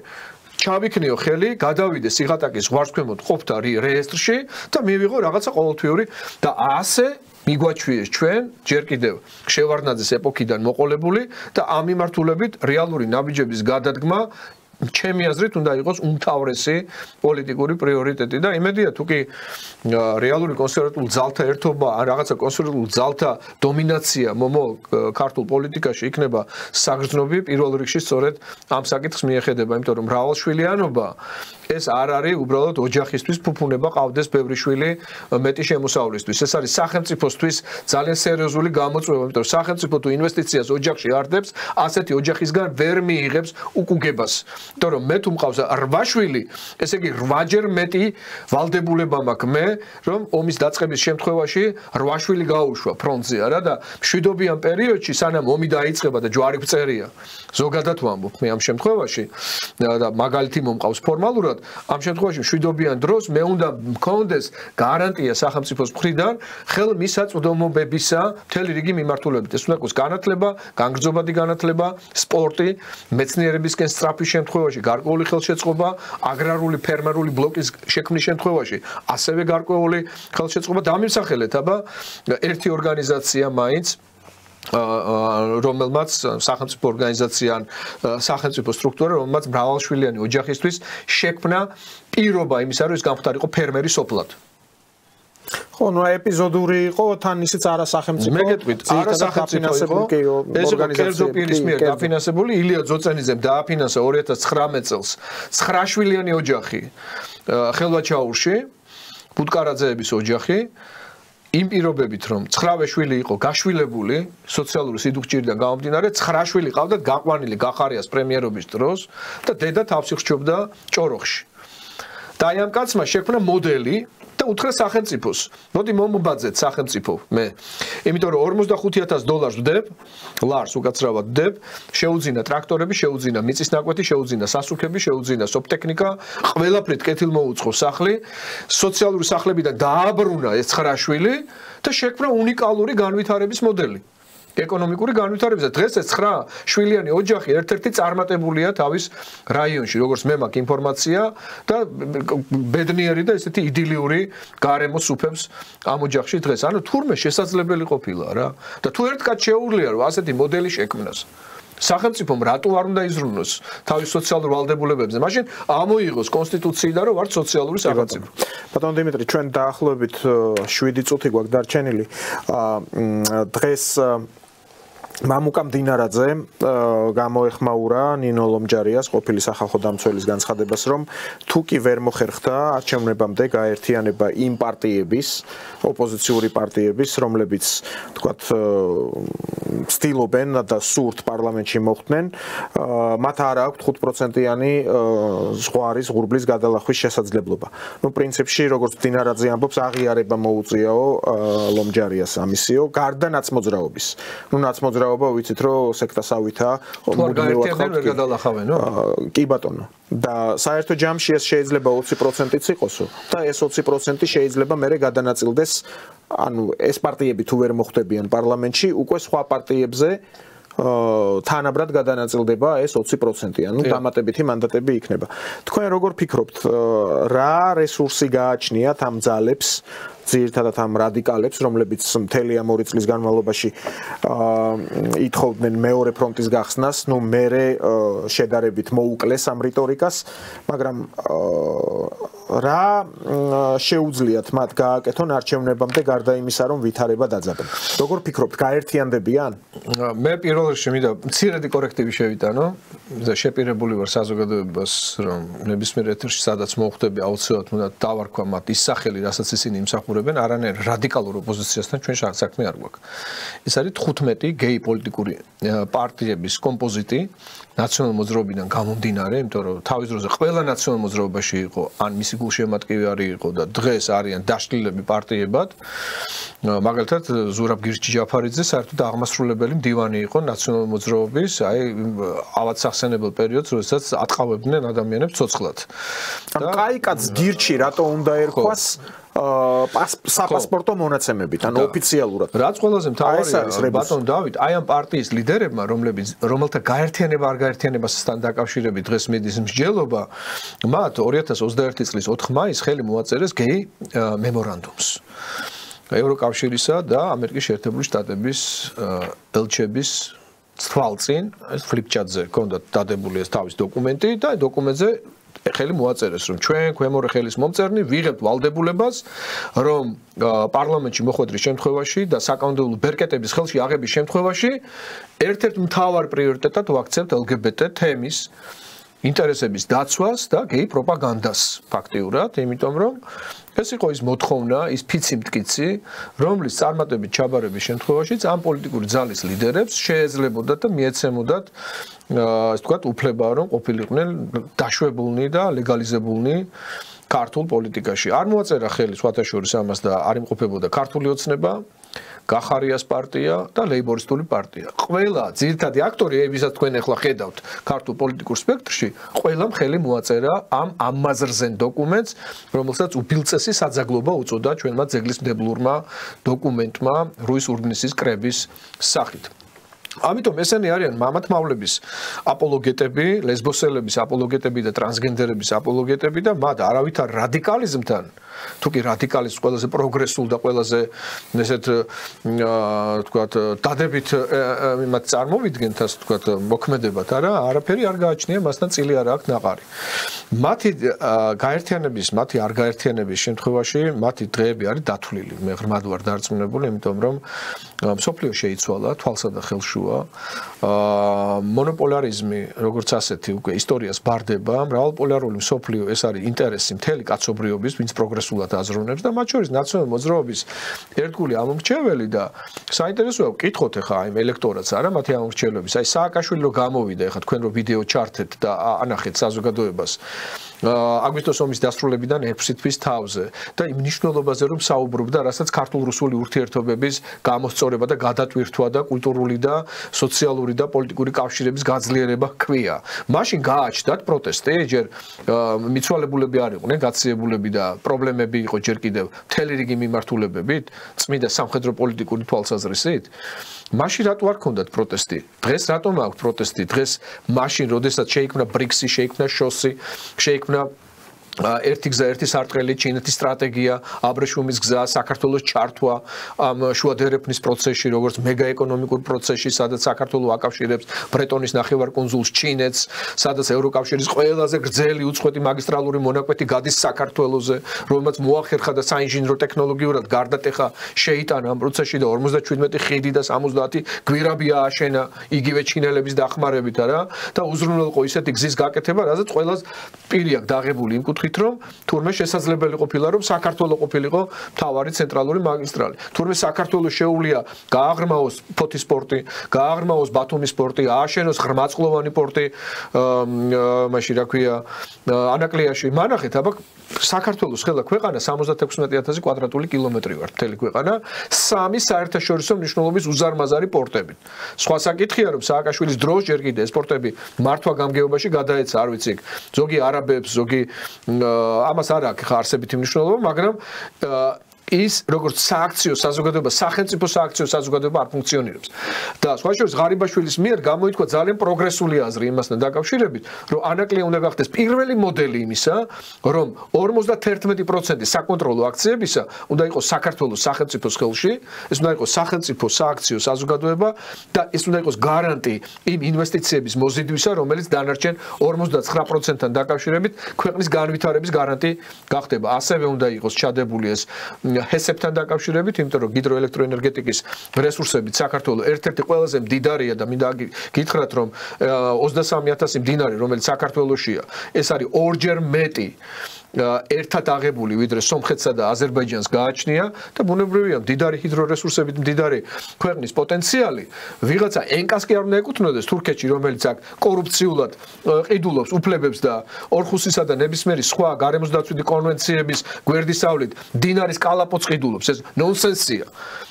S2: ჩავიქნიო ხელი, გადავიდე სიღატაკის ზღვარს ქვემოთ ყოფთა რეესტრში და მივიღო რაღაცა ყოველთვიური და ასე მიგვაჩვიეს ჩვენ ჯერ კიდევ შევარდნაძის ეპოქიდან მოყოლებული და ამ მიმართულებით რეალური ნაბიჯების გადადგმა ჩემი აზრით უნდა იყოს უმთავრესი პოლიტიკური პრიორიტეტი და იმედია თუ კი რეალური კონსერვატულ ძალთა ერთობა ან რაღაცა კონსერვატულ ძალთა დომინაცია ქართულ პოლიტიკაში იქნება საგრძნობი პირველ რიგში სწორედ ამ საკითხს მიეხედება, იმიტომ რომ მრავალშვილიანობა ეს არ არის უბრალოდ ოჯახისთვის ფუფუნება ყავდეს ბევრი შვილი მეტი შემოსავლისთვის. ეს არის სახელმწიფოსთვის ძალიან სერიოზული გამოწვევა, იმიტომ რომ სახელმწიფო თუ ინვესტიციას ოჯახში არდებს, ასეთი ოჯახისგან ვერ მიიღებს უკუგებას. იმიტომ რომ მე თუ მყავს 8 შვილი, ესე იგი 8-ჯერ მეტი ვალდებულება მაქვს მე, რომ ომის დაწყების შემთხვევაში 8 შვილი გაუშვა ფრონტზე არა და მშვიდობიან პერიოდში სანამ ომი დაიწყება და ჯვარი გწერია. ზოგადად ვამბობ მე ამ შემთხვევაში და მაგალითი მომყავს ფორმალურად ამ შემთხვევაში მშვიდობიან დროს მე უნდა მქონდეს გარანტია სახელმწიფოს მხრიდან ხელმისაწვდომობებისა მთელი რიგი მიმართულებით. ეს უნდა იყოს განათლება, განგრძობადი განათლება, სპორტი, მეცნიერებისკენ სწრაფი შემთხვევაში გარკვეული ხელშეწყობა, აგრარული ფერმერული ბლოკის შექმნის შემთხვევაში ასევე გარკვეული ხელშეწყობა დამიმსახელეთ, აბა ერთი ორგანიზაცია მაინც რომელმაც სახელმწიფო ორგანიზაცია ან სახელმწიფო სტრუქტურა, რომელმაც მრავალშვილიანი ოჯახისთვის შექმნა პირობა იმისა, რომ ის გამხდარიყო ფერმერი სოფლად.
S1: ხო, ნუ ეპიზოდური იყო, თან ისიც არასახელმწიფო.
S2: მე გეტყვით, არასახელმწიფო ეს კერძო პირის მიერ დაფინანსებული ილია ძოწენიძემ დააფინანსა 2019 წელს 9 შვილიანი ოჯახი ხელვაჩაურში, ბუტკარაძეების ოჯახი. იმ პირობებით რომ 9 შვილი იყო გაშვილებული სოციალური სიდუხჭირიდან გამომდინარე 9 შვილი ყავდა გაყვანილი გახარიას პრემიერობის დროს და დედა თავს იხშობდა ჭოროხში. და აი ამ კაცმა შექმნა მოდელი და უთხრა სახელმწიფოს, მოდი მომბაძეთ სახელმწიფო მე. იმიტომ რომ $45,000 ვდებ, ლარს უკაცრავად ვდებ, შეუძინა ტრაქტორები, შეუძინა მიწისნაკვეთი, შეუძინა სასუქები, შეუძინა სოფტექნიკა, ყველაფრით კეთილმოუწყო სახლი, სოციალური სახლებიდან დააბრუნა ეს 9 შვილი და შექმნა უნიკალური განვითარების მოდელი. ეკონომიკური განვითარების და დღეს ეს 9 შვილიანი ოჯახი ერთ-ერთი წარმატებულია თავის რაიონში, როგორც მე მაქვს ინფორმაცია და ბედნიერი და ესეთი იდილიური გარემოს უფებს ამ ოჯახში დღეს. ანუ თურმე შესაძლებელი ყოფილა რა. და თუ ერთ კაც შეუძლია რომ ასეთი მოდელი შექმნას. სახელმწიფომ რატო არ უნდა იზრუნოს თავის სოციალურ ვალდებულებებზე? მაშინ ამოიღოს კონსტიტუციიდან რომ ვართ სოციალური სახელმწიფო.
S1: ბატონ დიმიტრი, ჩვენ დაახლოებით 7 წუთი გვაქვს დარჩენილი. დღეს მამუკა მდინარაძე გამოეხმაურა ნინო ლომჯარიას, ყოფილი სახალხო დამცველის განცხადებას, რომ თუ კი ვერ მოხერხდა არჩევნებამდე გაერთიანება იმ პარტიების, ოპოზიციური პარტიების, რომლებიც, თქვათ, ცდილობენ და სურთ პარლამენტში მოხვდნენ, მათ არ აქვთ 5%-იანი ზღვარის ღურბლის გადალახვის შესაძლებლობა. ნუ პრინციპში, როგორც დინარაძე ამბობს, აღიარება მოუწიაო ლომჯარიას ამისიო, გარდა ნაცმოძრაობის. ნუ ნაცმოძრაობა ვიცით, რომ სექტასავითა
S2: მუდმივად ვერ გადალახავენო?
S1: კი ბატონო. და საერთო ჯამში ეს შეიძლება 20%-იც იყოსო და ეს 20% შეიძლება მერე გადანაწილდეს, ანუ ეს პარტიები თუ ვერ მოხვდებიან პარლამენტში, უკვე სხვა პარტიებზე თანაბრად გადანაწილდება ეს 20%, ანუ დამატებითი მანდატები იქნება. თქვენ როგორ ფიქრობთ, რა რესურსი გააჩნიათ ამ ძალებს, ძირითადად ამ რადიკალებს, რომლებიც მთელი ამ 2 წლის განმავლობაში ითხოვდნენ მეორე ფრონტის გახსნას, ნუ მერე შედარებით მოუკლეს ამ რიტორიკას, მაგრამ რა შეუძლიათ მათ გააკეთონ არჩევნებამდე გარდა იმისა, რომ ვითარება დაძაბენ. როგორ ფიქრობთ, გაერთიანდებიან?
S2: მე პირველ რიგში მინდა მცირედი კორექტივი შევიტანო და შეპირებული ვარ საზოგადოებას, რომ ნებისმიერ ეთერში სადაც მოხვდები, აუცილებლად უნდა დავარქვა მათ ის სახელი, რასაც ისინი იმსახურებენ, არანაირ რადიკალურ ოპოზიციასთან ჩვენ საქმე არ გვაქვს. ეს არის 15 გეი პოლიტიკური პარტიების კომპოზიტი ნაციონალურ მოძრაობიდან გამომდინარე, იმიტომ რომ თავის დროზე ყველა ნაციონალურ მოძრაობაში იყო, ან მისი გულშემატკივი არის იყო და დღეს არიან დაშლილები პარტიებად. მაგალითად, ზურაბ გირჩი-ჯაფარიძე საერთოდ აღმასრულებელი მდივანი იყო ნაციონალურ მოძრაობის, აი ავად სახსენებელ პერიოდს, როდესაც ატყავებდნენ ადამიანებს ცოცხლად.
S1: და კაიკაც გირჩი რატო უნდა ერქვას საპასპორტო მონაცემებით, ანუ ოფიციალურად.
S2: რაც ყველაზე მთავარი არის, ბატონ დავით, აი ამ პარტიის ლიდერებმა, რომელთა გაერთიანება არ გაერთიანებასთან დაკავშირებით დღეს მიდის მსჯელობა, მათ 2021 წლის 4 მაისს ხელი მოაწერეს გეი მემორანდუმს. ევროკავშირისა და ამერიკის შეერთებული შტატების ელჩების თვალწინ, ეს ფლიპჩატზე ჰქონდათ დადებული ეს თავის დოკუმენტი და აი დოკუმენტზე ხელი მოაწერეს, რომ ჩვენ ქვემორე ხელის მომწერნი ვიღებთ ვალდებულებას, რომ პარლამენტში მოხვედრის შემთხვევაში და საკანონმდებლო ბერკეტების ხელში აღების შემთხვევაში ერთ-ერთ მთავარ პრიორიტეტად ვაქცევთ LGBT თემის ინტერესების დაცვას და გეი პროპაგანდას ფაქტიურად, იმიტომ რომ ეს იყო ის მოთხოვნა, ის ფიცი მტკიცი, რომლის წარმატებით ჩაბარების შემთხვევაშიც ამ პოლიტიკური ძალის ლიდერებს შეეძლებოდათ და მიეცემოდათ ასე ვთქვათ, უფლება, რომ ყოფილიყვნენ დაშვებულნი და ლეგალიზებულნი ქართულ პოლიტიკაში. არ მოაწერა ხელი სხვათა შორის ამას და არ იმყოფებოდა ქართული ოცნება, გახარიას პარტია და ლეიბორისტული პარტია. ყველა ძირითადი აქტორი, ვისაც თქვენ ახლა ხედავთ ქართულ პოლიტიკურ სპექტრში, ყველამ ხელი მოაწერა ამ ამაზრზენ დოკუმენტს, რომელსაც უბილწესი საძაგლობა უწოდა ჩვენმა ძეგლის მდებლურმა დოკუმენტმა რუის ურბნისის კრების სახით. ამიტომ ესენი არიან მამათმავლების აპოლოგეტები, ლესბოსელების აპოლოგეტები და ტრანსგენდერების აპოლოგეტები და მათ არავითარ რადიკალიზმთან, თუკი რადიკალიზმს ყველაზე პროგრესულ და ყველაზე ესეთ ვთქვათ, დადებით იმათ წარმოვიდგენთ, ასე ვთქვათ, მოქმედებად, არაფერი არ გააჩნია, მასთან წილი არ აქვს ნაყარი. მათი გაერთიანების, მათი არ გაერთიანების შემთხვევაში მათი დღეები არის დათვლილი. მე ღრმად ვარ დარწმუნებული, იმიტომ რომ მსოფლიო შეიცვალა, თვალსა და ხელშუა. მონოპოლარიზმი, როგორც ასეთი, უკვე ისტორიას ბარდება, მრავალპოლარული მსოფლიო ეს არის ინტერესი მთელი კაცობრიობის, ვინც პროგრესულად აზროვნებს და მათ შორის ნაციონალური მოძრაობის ერთგული ამომრჩეველი და საინტერესოა ვკითხოთ ახლა აი ელექტორატს არა მათი ამომრჩევლების. აი სააკაშვილი რო გამოვიდა ახლა თქვენ რო ვიდეო ჩართეთ და ანახეთ საზოგადოებას აგვისტოს ომის დასრულებიდან 6 თვის თავზე და იმ მნიშვნელობაზე რომ საუბრობდა, რასაც ქართულ-რუსული ურთიერთობების გამოსწორება და გადატვირთვა და კულტურული და სოციალური და პოლიტიკური კავშირების გაძლიერება ჰქვია. მაშინ გააჩნდათ პროტესტი, ჯერ მიცვალებულები არ იყვნენ, გაციებულები და პრობლემები იყო ჯერ კიდევ მთელი რიგი მიმართულებებით, წმინდა სამხედრო პოლიტიკური თვალსაზრისით. მაშინ რატო არ ქონდათ პროტესტი? დღეს რატომ აქვს პროტესტი? დღეს მაშინ, როდესაც შეიქმნა ბრიქსი, შეიქმნა შოსი, შეიქმნა ერთი გზა, ერთი სარტყელი, ჩინეთის სტრატეგია, აბრეშუმის გზა, საქართველოს ჩართვა ამ შუადერეფნის პროცესში, როგორც მეგაეკონომიკურ პროცესში, სადაც საქართველო აკავშირებს ბრეტონის ნახევარკუნძულს, ჩინეთს, სადაც ევროკავშირის ყველაზე გრძელი უწყვეტი მაგისტრალური მონაკვეთი გადის საქართველოზე, რომელმაც მოახერხა და საინჟინრო ტექნოლოგიურად გარდატეხა შეიტანა ამ პროცესში და 57 ხიდი და 70 გვირაბი ააშენა იგივე ჩინელების დახმარებით, არა? და უზრუნველყო ისეთი გზის გაკეთება, რაზეც ყველას პირი აქვს დაღებული იმ კუთხით ვთქვით, რომ თურმე შესაძლებელი ყოფილა, რომ საქართველოს ყოფილიყო მთავარი ცენტრალური მაგისტრალი. თურმე საქართველოს შეუძლია გააღრმაოს ფოთის პორტი, გააღრმაოს ბათუმის პორტი, ააშენოს ღრმაწყლოვანი პორტი, მაშინ რა ქვია, ანაკლიაში. მანახეთ, აბა საქართველოს ხელა ქვეყანა 76000 კვადრატული კილომეტრი ვარ, მთელი ქვეყანა, 3 საერთაშორისო მნიშვნელობის უზარმაზარი პორტებით. სხვა საკითხია, რომ სააკაშვილის დროს ჯერ კიდე ეს პორტები მართვა გამგეობაში გადაეცა, არ ვიცი, ზოგი არაბებს, ზოგი ამას არ აქვს არსებითი მნიშვნელობა, მაგრამ ის როგორც სააქციო საზოგადოება, სახელმწიფო სააქციო საზოგადოება არ ფუნქციონირებს. და სხვა შორის ღარიბაშვილის მიერ გამოითქვა ძალიან პროგრესული აზრი იმასთან დაკავშირებით, რომ ანაკლია უნდა გახდეს პირველი მოდელი იმისა, რომ 51% საკონტროლო აქციებისა უნდა იყოს საქართველოს სახელმწიფოს ხელში, ეს უნდა იყოს სახელმწიფო სააქციო საზოგადოება და ეს უნდა იყოს გარანტი იმ ინვესტიციების მოზიდვისა, რომელიც დანარჩენ 59%-თან დაკავშირებით ქვეყნის განვითარების გარანტი გახდება. ასევე უნდა იყოს ჩადებული ეს ჰესებთან დაკავშირებით, იმიტომ რომ ჰიდროელექტროენერგეტიკის რესურსებით საქართველოს ერთ-ერთი ყველაზე მდიდარია და მინდა გითხრათ, რომ 23000 მდინარე, რომელიც საქართველოსია, ეს არის ორჯერ მეტი ერთად აღებული, ვიდრე სომხეთსა და აზერბაიჯანს გააჩნია და ბუნებრივია მდიდარი ჰიდრორესურსებით მდიდარი ქვეყნის პოტენციალი ვიღაცა ენკას კი არ უნდა ეკუთვნოდეს თურქეთში, რომელიც აქ კორუფციულად ყიდულობს უფლებებს და ორხუსისა და ნებისმიერი სხვა გარემოსდაცვითი კონვენციების გვერდისავლით მდინარის კალაპოტს ყიდულობს. ეს ნონსენსია.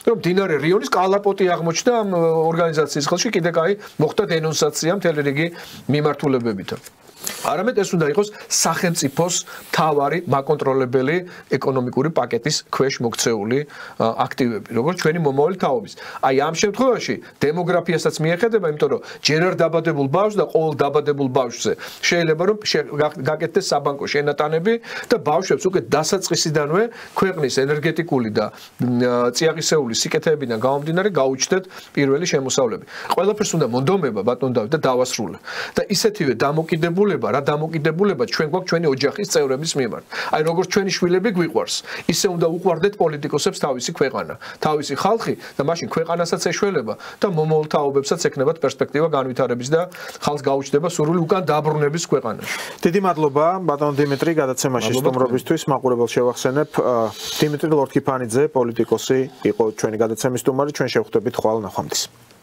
S2: რომ მდინარე რიონის კალაპოტი აღმოჩნდა ამ ორგანიზაციის ხელში, კიდე კაი მოხდა დენონსაცია მთელი რიგი მიმართულებებით. არამედ ეს უნდა იყოს სახელმწიფოს მთავარი მაკონტროლებელი ეკონომიკური პაკეტის ქვეშ მოქცეული აქტივები, როგორც ჩვენი მომავალი თაობის. აი ამ შემთხვევაში დემოგრაფიასაც მიეხედება, იმიტომ რომ ჯერ არ დაბადებულ ბავშვს და ყოველ დაბადებულ ბავშვზე შეიძლება რომ გაკეთდეს საბანკო შენატანები და ბავშვებს უკვე დასაწყისიდანვე ქვეყნის ენერგეტიკული და წიაღისეული სიკეთეებიდან გამომდინარე გაუჩნდეთ პირველი შემოსავლები. ყველაფერს უნდა მონდომება ბატონ დავით და დავასრულე. და ისეთივე დამოკიდებულება რა დამოკიდებულება ჩვენ გვაქვს ჩვენი ოჯახის წევრების მიმართ. აი როგორც ჩვენი შვილები გვიყვარს, ისე უნდა უყვარდეთ პოლიტიკოსებს თავისი ქვეყანა, თავისი ხალხი და მაშინ ქვეყანასაც ეშველება და მომავალ თაობებსაც ექნებათ პერსპექტივა განვითარების და ხალხს გაუჩნდება სურვილი უკან დაბრუნების ქვეყანაში.
S1: დიდი მადლობა ბატონ დიმიტრი გადაცემაში სტუმრობისთვის. მაყურებელს შევახსენებ, დიმიტრი ლორთქიფანიძე პოლიტიკოსი იყო ჩვენი გადაცემის სტუმარი. ჩვენ შევხვდებით ხვალ ნახვამდის.